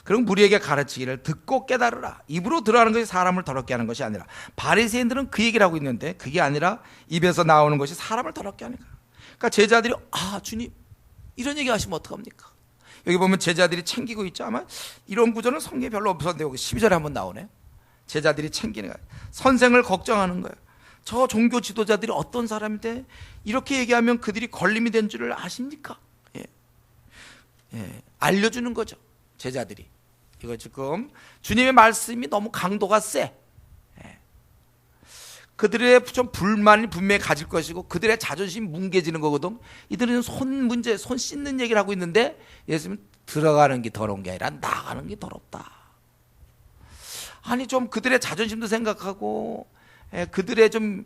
그럼 무리에게 가르치기를 듣고 깨달으라. 입으로 들어가는 것이 사람을 더럽게 하는 것이 아니라, 바리새인들은 그 얘기를 하고 있는데 그게 아니라 입에서 나오는 것이 사람을 더럽게 하니까. 그러니까 제자들이 주님 이런 얘기 하시면 어떡합니까? 여기 보면 제자들이 챙기고 있죠. 아마 이런 구조는 성경에 별로 없었는데 여기 12절에 한번 나오네. 제자들이 챙기는 거예요. 선생을 걱정하는 거예요. 저 종교 지도자들이 어떤 사람인데 이렇게 얘기하면 그들이 걸림이 된 줄을 아십니까? 알려주는 거죠. 제자들이. 이거 지금 주님의 말씀이 너무 강도가 세. 그들의 좀 불만이 분명히 가질 것이고 그들의 자존심이 뭉개지는 거거든. 이들은 손 문제, 손 씻는 얘기를 하고 있는데 예수님은 들어가는 게 더러운 게 아니라 나가는 게 더럽다. 아니 좀 그들의 자존심도 생각하고 그들의 좀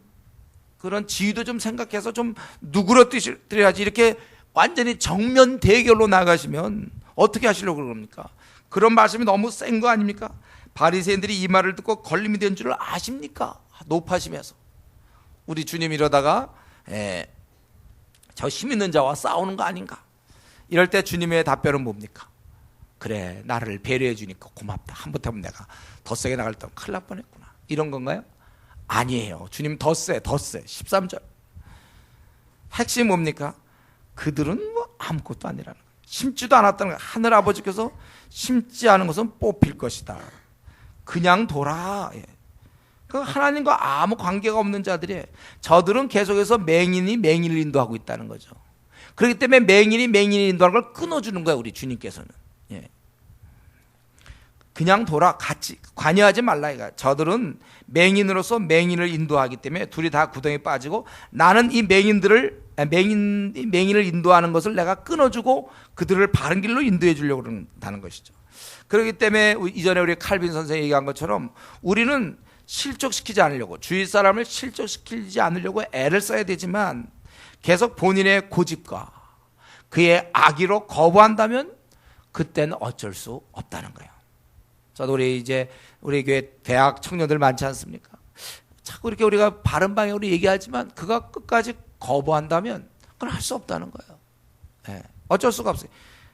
그런 지위도 좀 생각해서 좀 누그러뜨려야지. 이렇게 완전히 정면 대결로 나가시면 어떻게 하시려고 그럽니까? 그런 말씀이 너무 센 거 아닙니까? 바리새인들이 이 말을 듣고 걸림이 된 줄을 아십니까? 높아심에서 우리 주님 이러다가 저 힘 있는 자와 싸우는 거 아닌가? 이럴 때 주님의 답변은 뭡니까? 그래, 나를 배려해 주니까 고맙다. 한번하면 내가 더 세게 나갈 때 큰일 날 뻔했구나. 이런 건가요? 아니에요. 주님 더 세. 13절. 핵심이 뭡니까? 그들은 뭐 아무것도 아니라는 거예요. 심지도 않았다는 거예요. 하늘 아버지께서 심지 않은 것은 뽑힐 것이다. 그냥 둬라. 그 하나님과 아무 관계가 없는 자들이, 저들은 계속해서 맹인을 인도하고 있다는 거죠. 그렇기 때문에 맹인을 인도하는 걸 끊어주는 거예요, 우리 주님께서는. 그냥 돌아 같이 관여하지 말라 이거. 저들은 맹인으로서 맹인을 인도하기 때문에 둘이 다 구덩이에 빠지고, 나는 이 맹인을 인도하는 것을 내가 끊어주고 그들을 바른 길로 인도해 주려고 그런다는 것이죠. 그렇기 때문에 이전에 우리 칼빈 선생이 얘기한 것처럼 우리는 실족시키지 않으려고, 주위 사람을 실족시키지 않으려고 애를 써야 되지만, 계속 본인의 고집과 그의 악의로 거부한다면 그때는 어쩔 수 없다는 거예요. 저도 우리 교회 대학 청년들 많지 않습니까? 자꾸 이렇게 우리가 바른 방향으로 얘기하지만 그가 끝까지 거부한다면 그건 할 수 없다는 거예요. 어쩔 수가 없어요.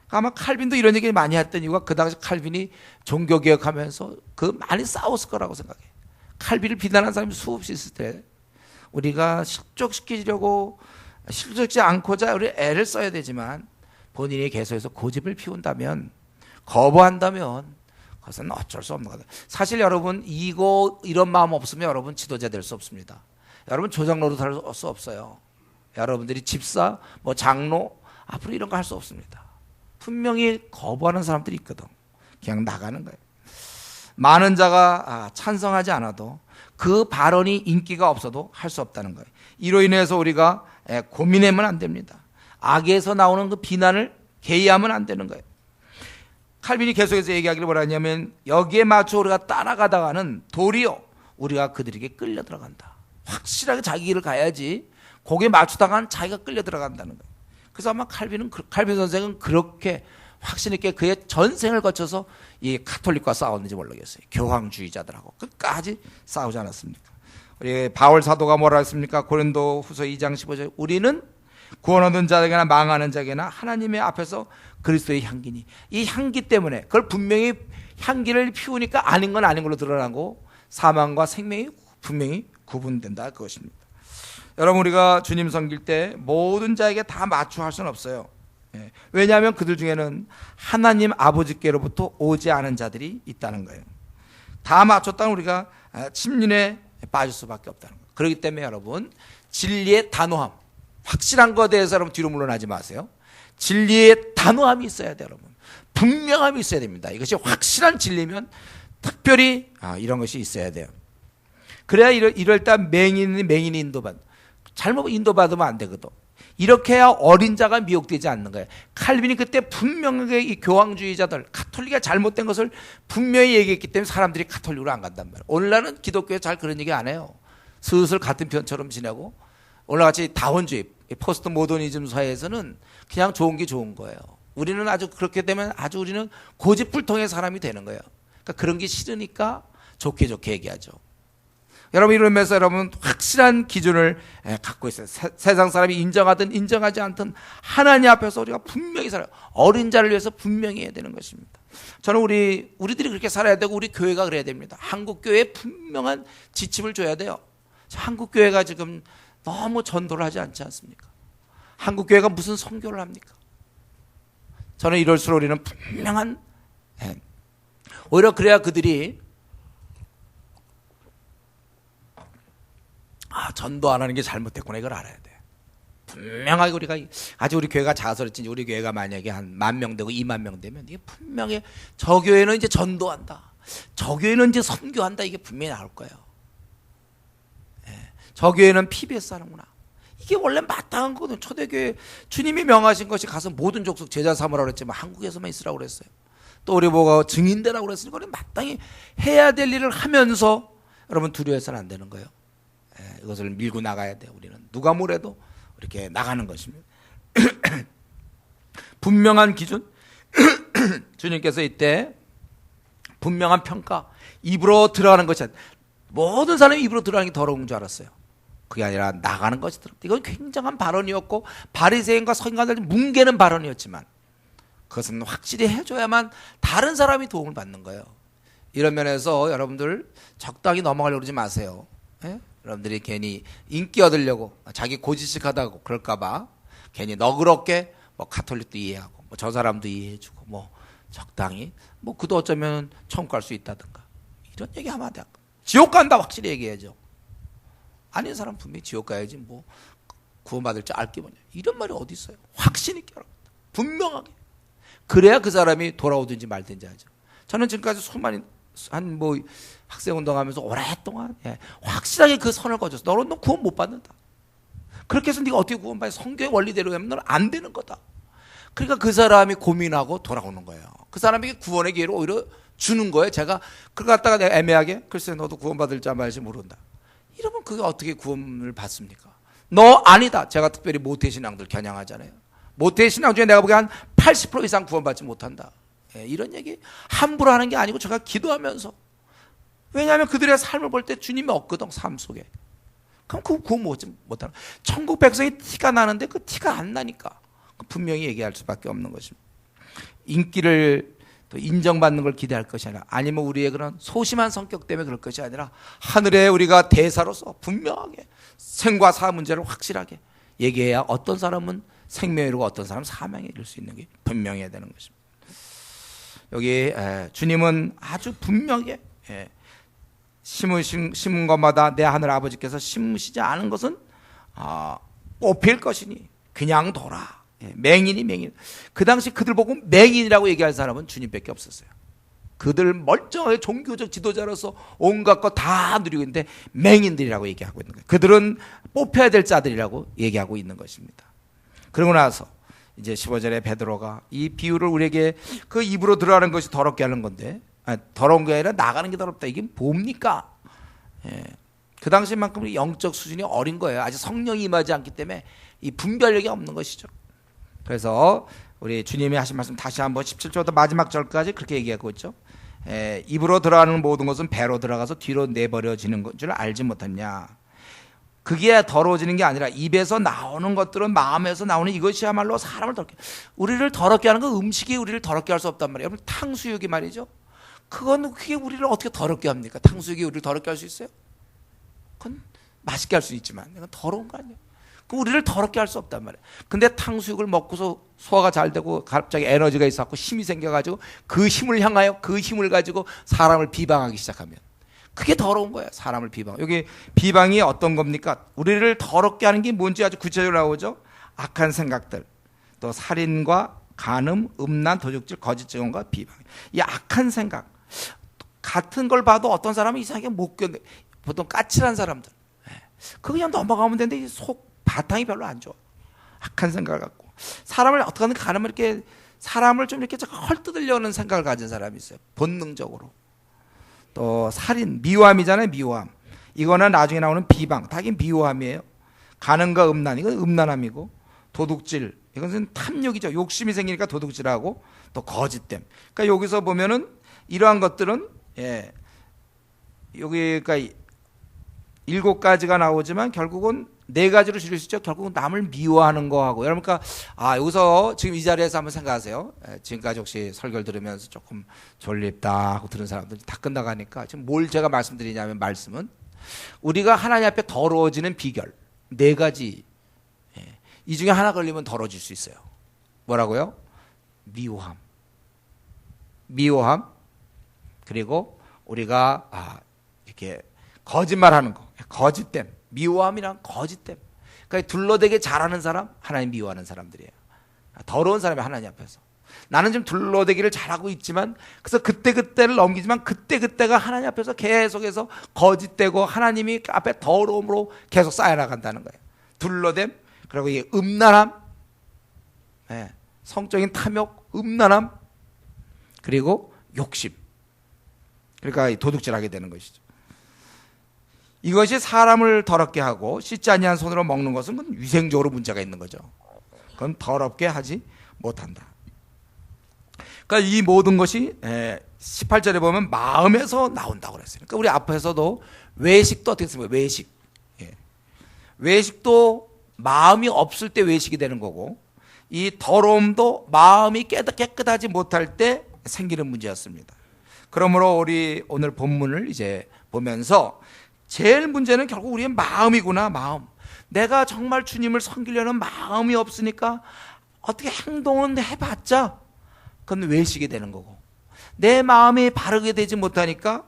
아마 칼빈도 이런 얘기 많이 했던 이유가, 그 당시 칼빈이 종교개혁하면서 많이 싸웠을 거라고 생각해요. 칼빈을 비난하는 사람이 수없이 있을 때, 우리가 실족시키지 않고자 우리 애를 써야 되지만, 본인이 계속해서 고집을 피운다면, 거부한다면 그것은 어쩔 수 없는 거다. 사실 여러분, 이런 마음 없으면 여러분 지도자 될 수 없습니다. 여러분 조장 노릇 할 수 없어요. 여러분들이 집사, 장로, 앞으로 이런 거 할 수 없습니다. 분명히 거부하는 사람들이 있거든. 그냥 나가는 거예요. 많은 자가 찬성하지 않아도, 그 발언이 인기가 없어도 할 수 없다는 거예요. 이로 인해서 우리가 고민하면 안 됩니다. 악에서 나오는 그 비난을 개의하면 안 되는 거예요. 칼빈이 계속해서 얘기하기를 뭐라 하냐면, 여기에 맞춰 우리가 따라가다가는 도리어 우리가 그들에게 끌려 들어간다. 확실하게 자기 길을 가야지 거기에 맞추다가는 자기가 끌려 들어간다는 거예요. 그래서 아마 칼빈 선생은 그렇게 확신 있게 그의 전생을 거쳐서 이 가톨릭과 싸웠는지 모르겠어요. 교황주의자들하고 끝까지 싸우지 않았습니까? 우리 바울 사도가 뭐라 했습니까? 고린도 후서 2장 15절, 우리는 구원 얻은 자에게나 망하는 자에게나 하나님의 앞에서 그리스도의 향기니, 이 향기 때문에, 그걸 분명히 향기를 피우니까 아닌 건 아닌 걸로 드러나고 사망과 생명이 분명히 구분된다, 그것입니다. 여러분, 우리가 주님 섬길 때 모든 자에게 다 맞춰 할 수는 없어요. 왜냐하면 그들 중에는 하나님 아버지께로부터 오지 않은 자들이 있다는 거예요. 다 맞췄다면 우리가 침륜에 빠질 수밖에 없다는 거예요. 그렇기 때문에 여러분, 진리의 단호함, 확실한 것에 대해서 여러분 뒤로 물러나지 마세요. 진리의 단호함이 있어야 돼요, 여러분. 분명함이 있어야 됩니다. 이것이 확실한 진리면 특별히 이런 것이 있어야 돼요. 그래야 이럴 때 맹인이 잘못 인도받으면 안 되거든. 이렇게 해야 어린 자가 미혹되지 않는 거예요. 칼빈이 그때 분명하게 이 교황주의자들, 가톨릭이 잘못된 것을 분명히 얘기했기 때문에 사람들이 가톨릭으로 안 간단 말이에요. 오늘날은 기독교에 잘 그런 얘기 안 해요. 슬슬 같은 편처럼 지내고, 오늘같이 다원주의, 포스트 모더니즘 사회에서는 그냥 좋은 게 좋은 거예요. 우리는 아주 그렇게 되면 우리는 고집불통의 사람이 되는 거예요. 그러니까 그런 게 싫으니까 좋게 얘기하죠. 여러분, 이러면서 여러분 확실한 기준을 갖고 있어요. 세상 사람이 인정하든 인정하지 않든 하나님 앞에서 우리가 분명히 살아요. 어린 자를 위해서 분명히 해야 되는 것입니다. 저는 우리들이 그렇게 살아야 되고, 우리 교회가 그래야 됩니다. 한국 교회에 분명한 지침을 줘야 돼요. 한국 교회가 지금 너무 전도를 하지 않지 않습니까? 한국 교회가 무슨 선교를 합니까? 저는 이럴수록 우리는 분명한, 오히려 그래야 그들이 전도 안 하는 게 잘못됐구나, 이걸 알아야 돼. 분명하게 우리가, 아직 우리 교회가 작아서 그렇지, 우리 교회가 만약에 한 10,000명 되고 20,000명 되면 이게 분명히 저 교회는 이제 전도한다, 저 교회는 이제 선교한다, 이게 분명히 나올 거예요. 저 교회는 PBS 하는구나. 이게 원래 마땅한 거거든. 초대교회 주님이 명하신 것이 가서 모든 족속 제자 삼으라고 그랬지만 한국에서만 있으라고 그랬어요. 또 우리 보고 증인되라고 그랬으니까 우리 마땅히 해야 될 일을 하면서 여러분 두려워해서는 안 되는 거예요. 이것을 밀고 나가야 돼요. 우리는 누가 뭐래도 이렇게 나가는 것입니다. 분명한 기준 주님께서 이때 분명한 평가, 입으로 들어가는 것이 모든 사람이 입으로 들어가는 게 더러운 줄 알았어요. 그게 아니라 나가는 것이 더럽다. 이건 굉장한 발언이었고 바리새인과 서기관들 뭉개는 발언이었지만 그것은 확실히 해줘야만 다른 사람이 도움을 받는 거예요. 이런 면에서 여러분들 적당히 넘어가려고 그러지 마세요. 예? 여러분들이 괜히 인기 얻으려고 자기 고지식하다고 그럴까봐 괜히 너그럽게 뭐 가톨릭도 이해하고 뭐 저 사람도 이해해주고 뭐 적당히 뭐 그도 어쩌면 천국 갈 수 있다든가 이런 얘기하면 안 돼. 지옥 간다 확실히 얘기해야죠. 아닌 사람 분명히 지옥 가야지 뭐 구원받을 줄 알게 뭐냐 이런 말이 어디 있어요. 확신 있게 분명하게 그래야 그 사람이 돌아오든지 말든지 하죠. 저는 지금까지 수많은 한 뭐 학생운동하면서 오랫동안 확실하게 그 선을 거쳤어. 너는 너 구원 못 받는다. 그렇게 해서 네가 어떻게 구원받아? 성경의 원리대로 하면 너는 안 되는 거다. 그러니까 그 사람이 고민하고 돌아오는 거예요. 그 사람에게 구원의 기회를 오히려 주는 거예요. 제가 그걸 갖다가 내가 애매하게 글쎄 너도 구원받을지 안 받을지 모른다. 이러면 그게 어떻게 구원을 받습니까? 너 아니다. 제가 특별히 모태신앙들 겨냥하잖아요. 모태신앙 중에 내가 보기에 한 80% 이상 구원받지 못한다. 이런 얘기 함부로 하는 게 아니고 제가 기도하면서 왜냐하면 그들의 삶을 볼 때 주님이 없거든 삶 속에. 그럼 그 구원 못하는 천국 백성이 티가 나는데 그 티가 안 나니까 분명히 얘기할 수밖에 없는 것입니다. 인기를 또 인정받는 걸 기대할 것이 아니라 아니면 우리의 그런 소심한 성격 때문에 그럴 것이 아니라 하늘에 우리가 대사로서 분명하게 생과 사 문제를 확실하게 얘기해야 어떤 사람은 생명에 이르고 어떤 사람은 사망에 이를 수 있는 게 분명해야 되는 것입니다. 여기 주님은 아주 분명하게 심은 것마다 내 하늘 아버지께서 심으시지 않은 것은 뽑힐 것이니 그냥 둬라. 맹인이 맹인. 그 당시 그들 보고 맹인이라고 얘기할 사람은 주님밖에 없었어요. 그들 멀쩡하게 종교적 지도자로서 온갖 것 다 누리고 있는데 맹인들이라고 얘기하고 있는 거예요. 그들은 뽑혀야 될 자들이라고 얘기하고 있는 것입니다. 그러고 나서 이제 15절에 베드로가 이 비유를 우리에게 그 입으로 들어가는 것이 더럽게 하는 건데 더러운 게 아니라 나가는 게 더럽다. 이게 뭡니까? 그 당시만큼 영적 수준이 어린 거예요. 아직 성령이 임하지 않기 때문에 이 분별력이 없는 것이죠. 그래서 우리 주님이 하신 말씀 다시 한번 17절부터 마지막 절까지 그렇게 얘기하고 있죠. 입으로 들어가는 모든 것은 배로 들어가서 뒤로 내버려지는 줄 알지 못했냐. 그게 더러워지는 게 아니라 입에서 나오는 것들은 마음에서 나오는 이것이야말로 사람을 더럽게 우리를 더럽게 하는 건 음식이 우리를 더럽게 할 수 없단 말이에요. 여러분 탕수육이 말이죠. 그게 우리를 어떻게 더럽게 합니까? 탕수육이 우리를 더럽게 할 수 있어요? 그건 맛있게 할 수 있지만 이건 더러운 거 아니에요. 우리를 더럽게 할 수 없단 말이에요. 근데 탕수육을 먹고서 소화가 잘 되고 갑자기 에너지가 있어갖고 힘이 생겨가지고 그 힘을 향하여 그 힘을 가지고 사람을 비방하기 시작하면 그게 더러운 거예요. 사람을 비방. 여기 비방이 어떤 겁니까? 우리를 더럽게 하는 게 뭔지 아주 구체적으로 나오죠. 악한 생각들, 또 살인과 간음, 음란, 도둑질, 거짓 증언과 비방. 이 악한 생각 같은 걸 봐도 어떤 사람은 이상하게 못 견뎌. 보통 까칠한 사람들. 그거 그냥 넘어가면 되는데 속 바탕이 별로 안 좋아. 악한 생각을 갖고 사람을 어떻게 하든 가늠을 이렇게 사람을 좀 이렇게 헐뜯으려는 생각을 가진 사람이 있어요. 본능적으로. 또 살인, 미워함이잖아요. 미워함. 이거는 나중에 나오는 비방. 다긴 미워함이에요. 간음과 음란, 이건 음란함이고, 도둑질, 이것은 탐욕이죠. 욕심이 생기니까 도둑질하고, 또 거짓됨. 그러니까 여기서 보면은 이러한 것들은 여기가 7가지가 나오지만 결국은 4가지로 줄일 수 있죠. 결국은 남을 미워하는 거하고. 여러분, 그러니까 여기서 지금 이 자리에서 한번 생각하세요. 지금까지 혹시 설교를 들으면서 조금 졸립다 하고 들은 사람들 다 끝나가니까 지금 뭘 제가 말씀드리냐면 말씀은 우리가 하나님 앞에 더러워지는 비결 4가지. 이 중에 하나 걸리면 더러워질 수 있어요. 뭐라고요? 미워함. 그리고 우리가 이렇게 거짓말하는 거, 거짓됨. 미워함이란 거짓됨. 그러니까 둘러대게 잘하는 사람, 하나님 미워하는 사람들이에요. 더러운 사람이 하나님 앞에서. 나는 지금 둘러대기를 잘하고 있지만, 그래서 그때그때를 넘기지만 그때그때가 하나님 앞에서 계속해서 거짓되고 하나님이 앞에 더러움으로 계속 쌓여나간다는 거예요. 둘러댐, 그리고 이 음란함, 성적인 탐욕, 음란함, 그리고 욕심. 그러니까 도둑질하게 되는 것이죠. 이것이 사람을 더럽게 하고 씻지 아니한 손으로 먹는 것은 그건 위생적으로 문제가 있는 거죠. 그건 더럽게 하지 못한다. 그러니까 이 모든 것이 18절에 보면 마음에서 나온다고 그랬어요. 그러니까 우리 앞에서도 외식도 어떻게 했습니까? 외식. 외식도 마음이 없을 때 외식이 되는 거고, 이 더러움도 마음이 깨끗하지 못할 때 생기는 문제였습니다. 그러므로 우리 오늘 본문을 이제 보면서 제일 문제는 결국 우리의 마음이구나. 마음. 내가 정말 주님을 섬기려는 마음이 없으니까 어떻게 행동은 해봤자 그건 외식이 되는 거고, 내 마음이 바르게 되지 못하니까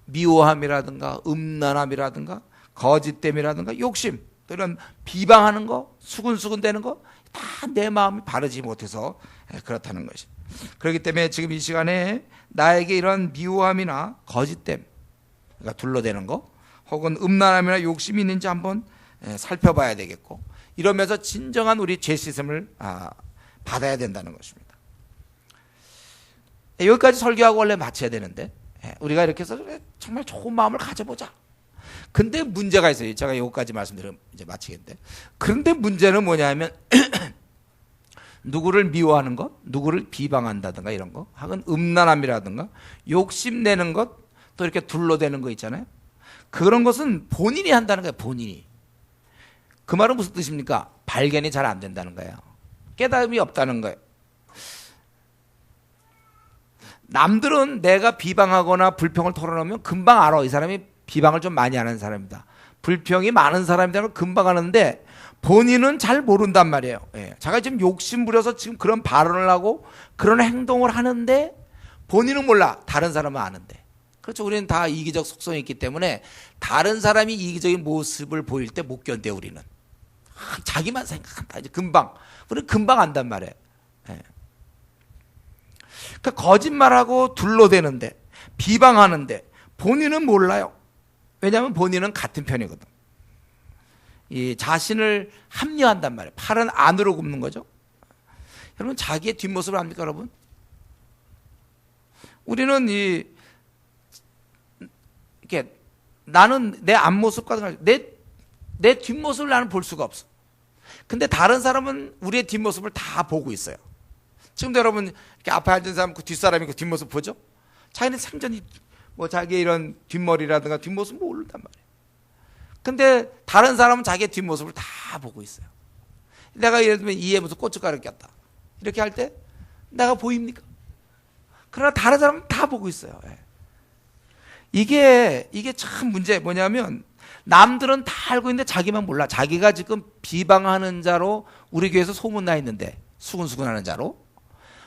미워함이라든가 음란함이라든가 거짓됨이라든가 욕심, 또 이런 비방하는 거, 수근수근 되는 거 다 내 마음이 바르지 못해서 그렇다는 것이. 그렇기 때문에 지금 이 시간에 나에게 이런 미워함이나 거짓됨, 그러니까 둘러대는 거, 혹은 음란함이나 욕심이 있는지 한번 살펴봐야 되겠고, 이러면서 진정한 우리 죄 씻음을 받아야 된다는 것입니다. 여기까지 설교하고 원래 마쳐야 되는데, 우리가 이렇게 해서 정말 좋은 마음을 가져보자. 근데 문제가 있어요. 제가 여기까지 말씀드리면 이제 마치겠는데, 그런데 문제는 뭐냐면 누구를 미워하는 것, 누구를 비방한다든가 이런 거, 혹은 음란함이라든가 욕심내는 것, 또 이렇게 둘러대는 거 있잖아요. 그런 것은 본인이 한다는 거예요. 본인이. 그 말은 무슨 뜻입니까? 발견이 잘 안 된다는 거예요. 깨달음이 없다는 거예요. 남들은 내가 비방하거나 불평을 털어놓으면 금방 알아. 이 사람이 비방을 좀 많이 하는 사람이다, 불평이 많은 사람이다, 금방 하는데 본인은 잘 모른단 말이에요. 자기가 지금 욕심 부려서 지금 그런 발언을 하고 그런 행동을 하는데 본인은 몰라. 다른 사람은 아는데. 그렇죠. 우리는 다 이기적 속성이 있기 때문에 다른 사람이 이기적인 모습을 보일 때 못 견뎌. 우리는 자기만 생각한다. 이제 우리는 금방 안단 말이에요. 그러니까 거짓말하고 둘러대는데, 비방하는데 본인은 몰라요. 왜냐하면 본인은 같은 편이거든. 이 자신을 합리화한단 말이에요. 팔은 안으로 굽는 거죠. 여러분, 자기의 뒷모습을 압니까, 여러분? 우리는 이렇게 나는 내 앞모습과 내 뒷모습을 나는 볼 수가 없어. 근데 다른 사람은 우리의 뒷모습을 다 보고 있어요. 지금도 여러분 이렇게 앞에 앉은 사람 그 뒷사람이 그 뒷모습 보죠? 자기는 생전히 뭐 자기의 이런 뒷머리라든가 뒷모습 모른단 말이에요. 근데 다른 사람은 자기의 뒷모습을 다 보고 있어요. 내가 예를 들면 이에 무슨 고춧가루 꼈다, 이렇게 할 때 내가 보입니까? 그러나 다른 사람은 다 보고 있어요. 이게 참 문제 뭐냐면, 남들은 다 알고 있는데 자기만 몰라. 자기가 지금 비방하는 자로 우리 교회에서 소문나 있는데, 수근수근하는 자로,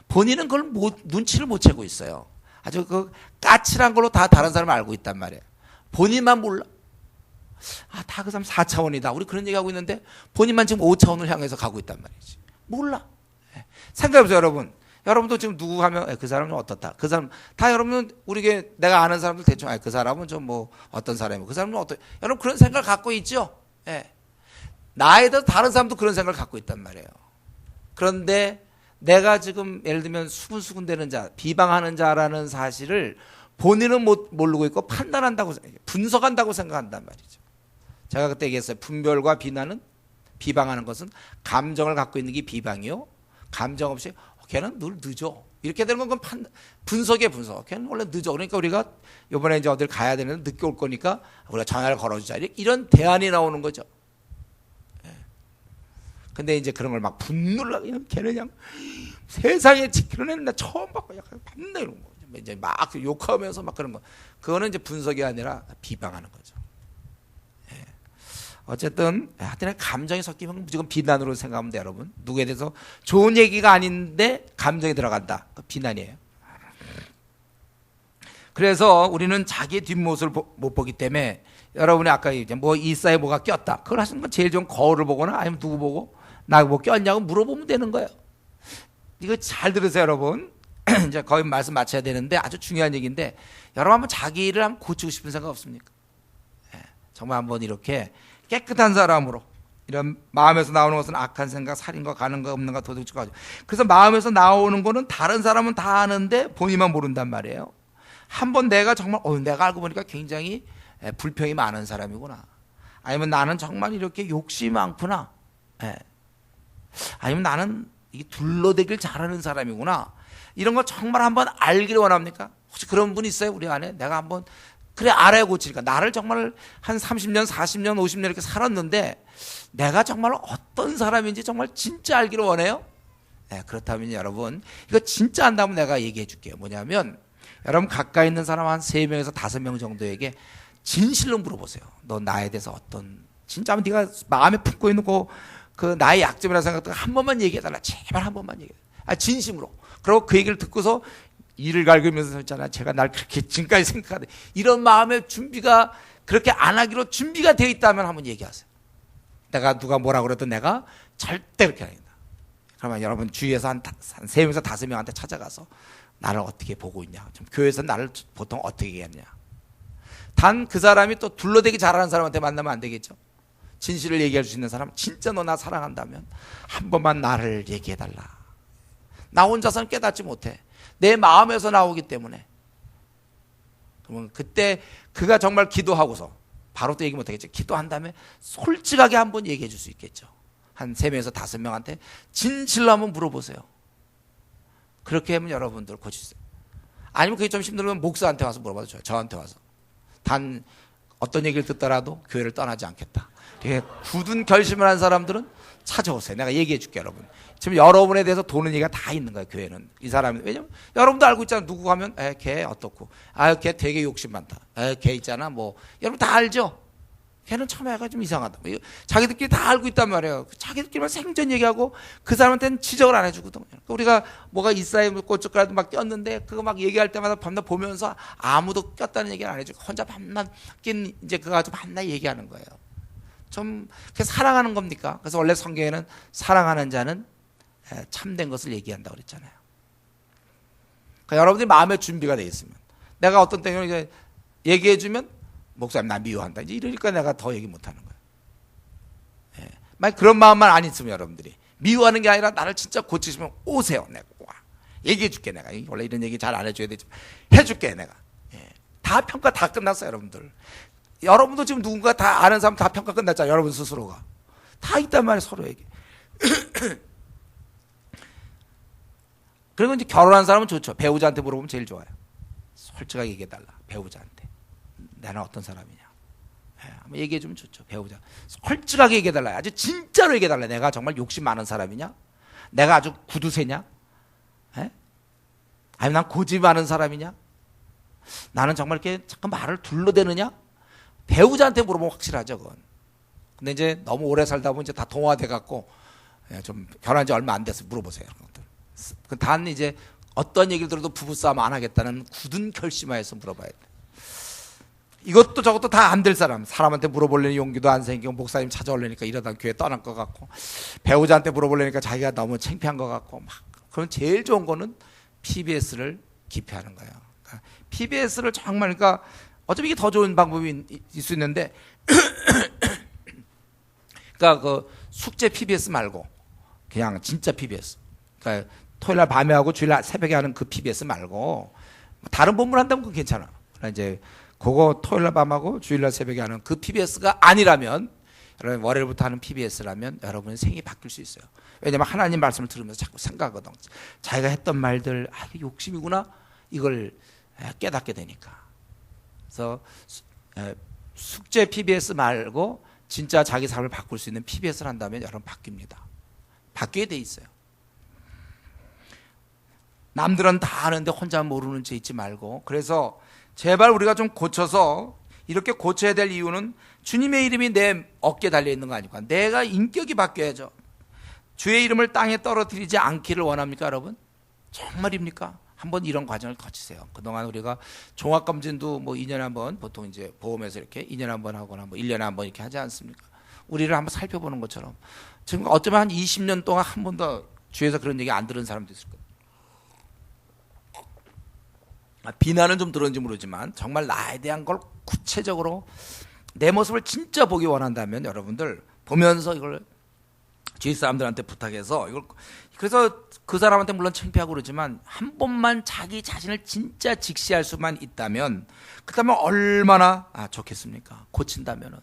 본인은 그걸 눈치를 못 채고 있어요. 아주 그 까칠한 걸로 다 다른 사람을 알고 있단 말이에요. 본인만 몰라. 다 그 사람 4차원이다. 우리 그런 얘기하고 있는데 본인만 지금 5차원을 향해서 가고 있단 말이지. 몰라. 생각해보세요, 여러분. 여러분도 지금 누구 하면 그 사람은 어떻다. 그 사람 다 여러분은 우리게 내가 아는 사람들 대충 그 사람은 좀 뭐 어떤 사람이고 그 사람은 어떤, 여러분 그런 생각을 갖고 있죠. 나에 대해서 다른 사람도 그런 생각을 갖고 있단 말이에요. 그런데 내가 지금 예를 들면 수근수근대는 자, 비방하는 자라는 사실을 본인은 모르고 있고 판단한다고, 분석한다고 생각한단 말이죠. 제가 그때 얘기했어요. 분별과 비방하는 것은 감정을 갖고 있는 게 비방이요, 감정 없이 걔는 늘 늦어, 이렇게 되는 건 분석이에요. 분석. 걔는 원래 늦어. 그러니까 우리가 이번에 이제 어딜 가야 되는데 늦게 올 거니까 우리가 전화를 걸어주자, 이런 대안이 나오는 거죠. 근데 이제 그런 걸 막 분노를 하고, 그냥 걔는 그냥 세상에 지키는 애는 나 처음 봤고 약간 밤낮 이런 거 이제 막 욕하면서 막 그런 거, 그거는 이제 분석이 아니라 비방하는 거죠. 어쨌든 하여튼 감정이 섞이면 무조건 비난으로 생각하면 돼요, 여러분. 누구에 대해서 좋은 얘기가 아닌데 감정이 들어간다, 비난이에요. 그래서 우리는 자기의 뒷모습을 못 보기 때문에, 여러분이 아까 이제 뭐 이사에 뭐가 꼈다, 그걸 하시는 건 제일 좋은 거울을 보거나 아니면 누구 보고 나 뭐 꼈냐고 물어보면 되는 거예요. 이거 잘 들으세요, 여러분. 이제 거의 말씀 마쳐야 되는데 아주 중요한 얘기인데, 여러분 한번 자기 일을 한번 고치고 싶은 생각 없습니까? 정말 한번 이렇게 깨끗한 사람으로 이런 마음에서 나오는 것은 악한 생각, 살인과 가는가 없는가 도둑질과 그래서 마음에서 나오는 거는 다른 사람은 다 아는데 본인만 모른단 말이에요. 한번 내가 정말 내가 알고 보니까 굉장히 불평이 많은 사람이구나. 아니면 나는 정말 이렇게 욕심이 많구나. 아니면 나는 이게 둘러대길 잘하는 사람이구나. 이런 거 정말 한번 알기를 원합니까? 혹시 그런 분 있어요? 우리 안에 내가 한번 그래 알아야 고치니까 나를 정말 한 30년, 40년, 50년 이렇게 살았는데 내가 정말 어떤 사람인지 정말 진짜 알기를 원해요? 그렇다면 여러분 이거 진짜 안다면 내가 얘기해 줄게요. 뭐냐면 여러분 가까이 있는 사람 한 3명에서 5명 정도에게 진실로 물어보세요. 너 나에 대해서 어떤 진짜 네가 마음에 품고 있는 그 나의 약점이라 생각도 한 번만 얘기해달라. 제발 한 번만 얘기해. 진심으로. 그리고 그 얘기를 듣고서 이를 갈기면서 있잖아. 제가 날 그렇게 지금까지 생각하는데 이런 마음의 준비가 그렇게 안 하기로 준비가 되어 있다면 한번 얘기하세요. 내가 누가 뭐라 그래도 내가 절대 그렇게 안 한다. 그러면 여러분 주위에서 한 3명에서 5명한테 찾아가서 나를 어떻게 보고 있냐. 좀 교회에서 나를 보통 어떻게 얘기하냐. 단 그 사람이 또 둘러대기 잘하는 사람한테 만나면 안 되겠죠. 진실을 얘기할 수 있는 사람, 진짜 너 나 사랑한다면 한 번만 나를 얘기해달라. 나 혼자서는 깨닫지 못해. 내 마음에서 나오기 때문에. 그러면 그때 그가 정말 기도하고서 바로 또 얘기 못하겠죠. 기도한 다음에 솔직하게 한번 얘기해 줄 수 있겠죠. 한 3명에서 5명한테 진실로 한번 물어보세요. 그렇게 하면 여러분들 고칠 수 있어요. 아니면 그게 좀 힘들면 목사한테 와서 물어봐도 좋아요. 저한테 와서. 단 어떤 얘기를 듣더라도 교회를 떠나지 않겠다. 되게 굳은 결심을 한 사람들은 찾아오세요. 내가 얘기해 줄게 여러분. 지금 여러분에 대해서 도는 얘기가 다 있는 거예요. 교회는. 이 사람이. 왜냐면 여러분도 알고 있잖아요. 누구 가면 걔 어떻고. 걔 되게 욕심 많다. 걔 있잖아. 뭐 여러분 다 알죠. 걔는 처음에 애가 좀 이상하다. 자기들끼리 다 알고 있단 말이에요. 자기들끼리만 생전 얘기하고 그 사람한테는 지적을 안 해주거든요. 그러니까 우리가 뭐가 있어야 꽃젓가락도 막 꼈는데 그거 막 얘기할 때마다 밤낮 보면서 아무도 꼈다는 얘기를 안 해주고 혼자 밤낮 낀 이제 그거 가지고 밤낮 얘기하는 거예요. 좀 사랑하는 겁니까? 그래서 원래 성경에는 사랑하는 자는 참된 것을 얘기한다고 그랬잖아요. 그러니까 여러분들이 마음의 준비가 돼 있으면 내가 어떤 때는 얘기해주면 목사님 나 미워한다. 이제 이러니까 내가 더 얘기 못하는 거예요. 만약 그런 마음만 안 있으면 여러분들이 미워하는 게 아니라 나를 진짜 고치시면 오세요. 내가 와. 얘기해 줄게 내가. 원래 이런 얘기 잘 안 해줘야 되지만 해줄게 내가. 다 평가 다 끝났어요 여러분들. 여러분도 지금 누군가 다 아는 사람 다 평가 끝났잖아요. 여러분 스스로가. 다 있단 말이에요 서로에게. 그리고 이제 결혼한 사람은 좋죠. 배우자한테 물어보면 제일 좋아요. 솔직하게 얘기해달라. 배우자한테. 나는 어떤 사람이냐. 한번 얘기해주면 좋죠. 배우자. 솔직하게 얘기해달라. 아주 진짜로 얘기해달라. 내가 정말 욕심 많은 사람이냐? 내가 아주 구두쇠냐? 아니면 난 고집 많은 사람이냐? 나는 정말 이렇게 잠깐 말을 둘러대느냐? 배우자한테 물어보면 확실하죠, 그건. 근데 이제 너무 오래 살다 보면 이제 다 동화돼 갖고 좀 결혼한 지 얼마 안 돼서 물어보세요. 단 이제 어떤 얘기를 들어도 부부싸움 안 하겠다는 굳은 결심하에서 물어봐야 돼. 이것도 저것도 다 안 될 사람한테 물어보려는 용기도 안 생기고 목사님 찾아오려니까 이러다 교회 떠날 것 같고 배우자한테 물어보려니까 자기가 너무 창피한 것 같고 막. 그럼 제일 좋은 거는 PBS를 기피하는 거예요. 그러니까 PBS를 정말 그러니까 어차피 이게 더 좋은 방법이 있을 수 있는데 그러니까 그 숙제 PBS 말고 그냥 진짜 PBS. 그러니까 토요일날 밤에 하고 주일날 새벽에 하는 그 PBS 말고 다른 본문 한다면 그건 괜찮아. 그러나 이제 그거 토요일날 밤하고 주일날 새벽에 하는 그 PBS가 아니라면 여러분 월요일부터 하는 PBS라면 여러분의 생이 바뀔 수 있어요. 왜냐하면 하나님 말씀을 들으면서 자꾸 생각하거든. 자기가 했던 말들 이게 욕심이구나 이걸 깨닫게 되니까. 그래서 숙제 PBS 말고 진짜 자기 삶을 바꿀 수 있는 PBS를 한다면 여러분 바뀝니다. 바뀌게 돼 있어요. 남들은 다 아는데 혼자 모르는 채 있지 말고 그래서 제발 우리가 좀 고쳐서 이렇게 고쳐야 될 이유는 주님의 이름이 내 어깨에 달려있는 거 아니고 내가 인격이 바뀌어야죠. 주의 이름을 땅에 떨어뜨리지 않기를 원합니까 여러분? 정말입니까? 한번 이런 과정을 거치세요. 그동안 우리가 종합검진도 뭐 2년에 한 번 보통 이제 보험에서 이렇게 2년에 한 번 하거나 뭐 1년에 한 번 이렇게 하지 않습니까? 우리를 한번 살펴보는 것처럼 지금 어쩌면 한 20년 동안 한 번도 주위에서 그런 얘기 안 들은 사람도 있을 거예요. 비난은 좀 들었는지 모르지만 정말 나에 대한 걸 구체적으로 내 모습을 진짜 보기 원한다면 여러분들 보면서 이걸 주위 사람들한테 부탁해서 이걸, 그래서 그 사람한테 물론 창피하고 그러지만 한 번만 자기 자신을 진짜 직시할 수만 있다면, 그렇다면 얼마나 좋겠습니까? 고친다면은.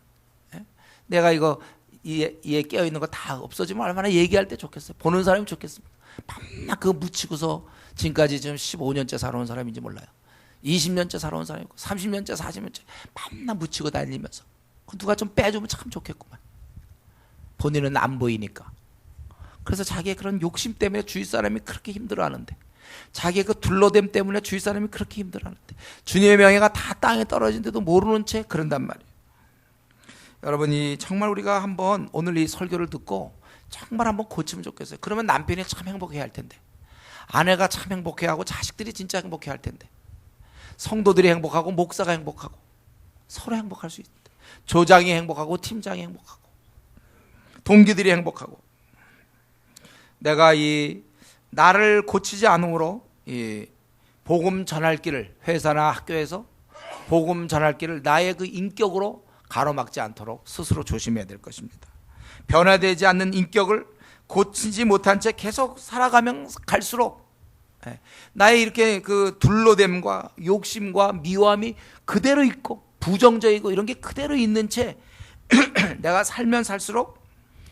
예? 내가 이거 이에 깨어 있는 거 다 없어지면 얼마나 얘기할 때 좋겠어요. 보는 사람이 좋겠습니다. 밤낮 그거 묻히고서 지금까지 지금 15년째 살아온 사람인지 몰라요. 20년째 살아온 사람이고 30년째 40년째 밤낮 묻히고 다니면서 누가 좀 빼주면 참 좋겠구만. 본인은 안 보이니까. 그래서 자기의 그런 욕심 때문에 주위 사람이 그렇게 힘들어하는데, 자기의 그 둘러댐 때문에 주위 사람이 그렇게 힘들어하는데, 주님의 명예가 다 땅에 떨어진데도 모르는 채 그런단 말이에요. 여러분이 정말 우리가 한번 오늘 이 설교를 듣고 정말 한번 고치면 좋겠어요. 그러면 남편이 참 행복해야 할 텐데, 아내가 참 행복해하고 자식들이 진짜 행복해야 할 텐데, 성도들이 행복하고 목사가 행복하고 서로 행복할 수 있는데, 조장이 행복하고 팀장이 행복하고 동기들이 행복하고, 내가 이 나를 고치지 않음으로 이 복음 전할 길을, 회사나 학교에서 복음 전할 길을 나의 그 인격으로 가로막지 않도록 스스로 조심해야 될 것입니다. 변화되지 않는 인격을 고치지 못한 채 계속 살아가면 갈수록 나의 이렇게 그 둘러댐과 욕심과 미워함이 그대로 있고 부정적이고 이런 게 그대로 있는 채 내가 살면 살수록,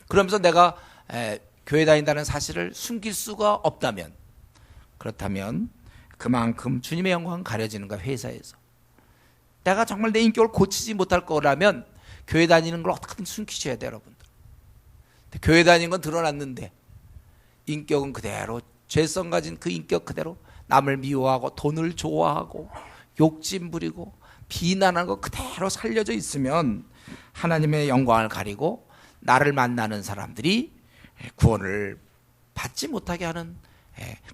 그러면서 내가 교회 다닌다는 사실을 숨길 수가 없다면, 그렇다면 그만큼 주님의 영광은 가려지는 거야. 회사에서 내가 정말 내 인격을 고치지 못할 거라면 교회 다니는 걸 어떻게든 숨기셔야 돼요, 여러분들. 교회 다니는 건 드러났는데 인격은 그대로, 죄성 가진 그 인격 그대로 남을 미워하고 돈을 좋아하고 욕심 부리고 비난하는 거 그대로 살려져 있으면 하나님의 영광을 가리고 나를 만나는 사람들이 구원을 받지 못하게 하는,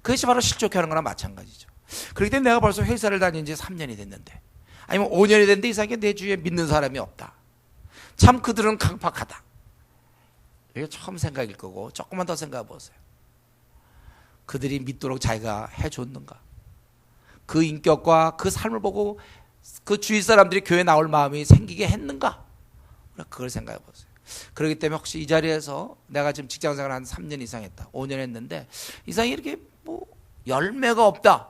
그것이 바로 실족해 하는 거랑 마찬가지죠. 그렇기 때문에 내가 벌써 회사를 다닌 지 3년이 됐는데, 아니면 5년이 됐는데 이상하게 내 주위에 믿는 사람이 없다. 참 그들은 강팍하다. 이게 처음 생각일 거고, 조금만 더 생각해 보세요. 그들이 믿도록 자기가 해줬는가? 그 인격과 그 삶을 보고 그 주위 사람들이 교회 나올 마음이 생기게 했는가? 그걸 생각해 보세요. 그렇기 때문에 혹시 이 자리에서 내가 지금 직장생활 한 3년 이상 했다, 5년 했는데 이상히 이렇게 뭐 열매가 없다,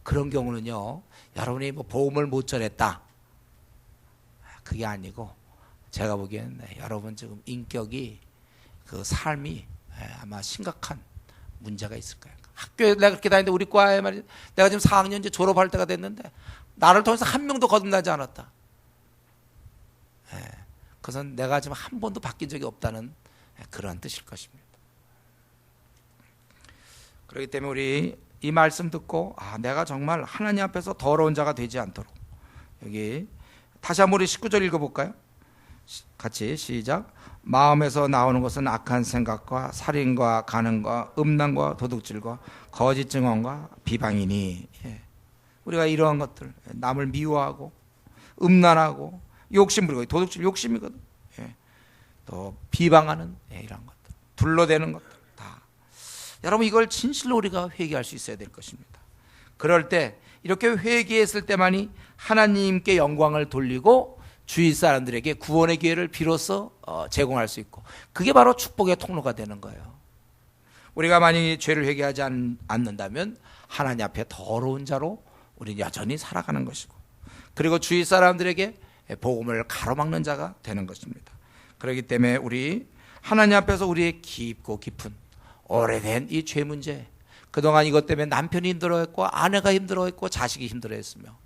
그런 경우는요, 여러분이 뭐 보험을 못 전했다, 그게 아니고 제가 보기에는 여러분 지금 인격이, 그 삶이 아마 심각한 문제가 있을 거예요. 학교에 내가 그렇게 다니는데 우리 과에 말이야, 내가 지금 4학년 이제 졸업할 때가 됐는데 나를 통해서 한 명도 거듭나지 않았다. 그것은 내가 지금 한 번도 바뀐 적이 없다는 그런 뜻일 것입니다. 그렇기 때문에 우리 이 말씀 듣고 내가 정말 하나님 앞에서 더러운 자가 되지 않도록, 여기 다시 한번 우리 19절 읽어볼까요? 같이 시작. 마음에서 나오는 것은 악한 생각과 살인과 간음과 음란과 도둑질과 거짓 증언과 비방이니. 우리가 이러한 것들, 남을 미워하고 음란하고 욕심 부리고, 도둑질 욕심이거든. 또 비방하는 이런 것들, 둘러대는 것들 다, 여러분 이걸 진실로 우리가 회개할 수 있어야 될 것입니다. 그럴 때 이렇게 회개했을 때만이 하나님께 영광을 돌리고 주위 사람들에게 구원의 기회를 비로소 제공할 수 있고, 그게 바로 축복의 통로가 되는 거예요. 우리가 만약에 죄를 회개하지 않는다면 하나님 앞에 더러운 자로 우리는 여전히 살아가는 것이고, 그리고 주위 사람들에게 복음을 가로막는 자가 되는 것입니다. 그렇기 때문에 우리 하나님 앞에서 우리의 깊고 깊은 오래된 이 죄 문제, 그동안 이것 때문에 남편이 힘들어했고 아내가 힘들어했고 자식이 힘들어했으며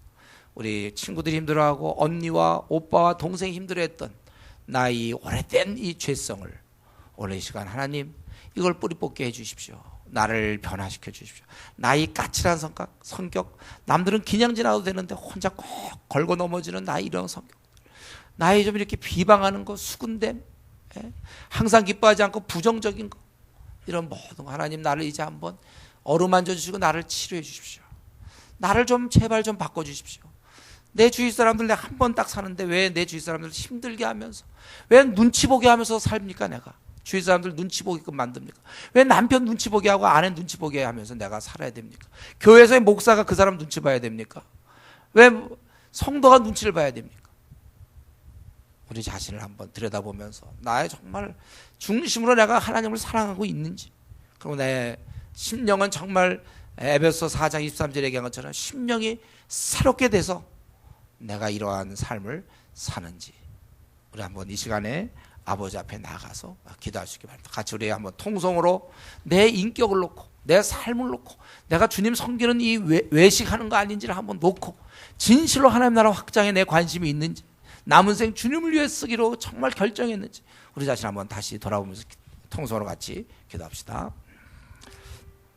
우리 친구들이 힘들어하고 언니와 오빠와 동생이 힘들어했던 나의 오래된 이 죄성을 오늘 이 시간 하나님 이걸 뿌리 뽑게 해주십시오. 나를 변화시켜 주십시오. 나의 까칠한 성격, 남들은 그냥 지나도 되는데 혼자 꼭 걸고 넘어지는 나의 이런 성격, 나의 좀 이렇게 비방하는 거, 수군됨, 항상 기뻐하지 않고 부정적인 거, 이런 모든 거 하나님 나를 이제 한번 어루만져 주시고 나를 치료해 주십시오. 나를 좀 제발 좀 바꿔주십시오. 내 주위 사람들 내가 한 번 딱 사는데 왜 내 주위 사람들 힘들게 하면서, 왜 눈치 보게 하면서 삽니까? 내가 주위 사람들 눈치 보게끔 만듭니까? 왜 남편 눈치 보게 하고 아내 눈치 보게 하면서 내가 살아야 됩니까? 교회에서의 목사가 그 사람 눈치 봐야 됩니까? 왜 성도가 눈치를 봐야 됩니까? 우리 자신을 한번 들여다보면서 나의 정말 중심으로 내가 하나님을 사랑하고 있는지, 그리고 내 심령은 정말 에베소 4장 23절에 얘기한 것처럼 심령이 새롭게 돼서 내가 이러한 삶을 사는지, 우리 한번 이 시간에 아버지 앞에 나가서 기도하시기 바랍니다. 같이 우리 한번 통성으로 내 인격을 놓고 내 삶을 놓고 내가 주님 섬기는 이 외식하는 거 아닌지를 한번 놓고 진실로 하나님 나라 확장에 내 관심이 있는지, 남은 생 주님을 위해 쓰기로 정말 결정했는지 우리 자신 한번 다시 돌아보면서 통성으로 같이 기도합시다.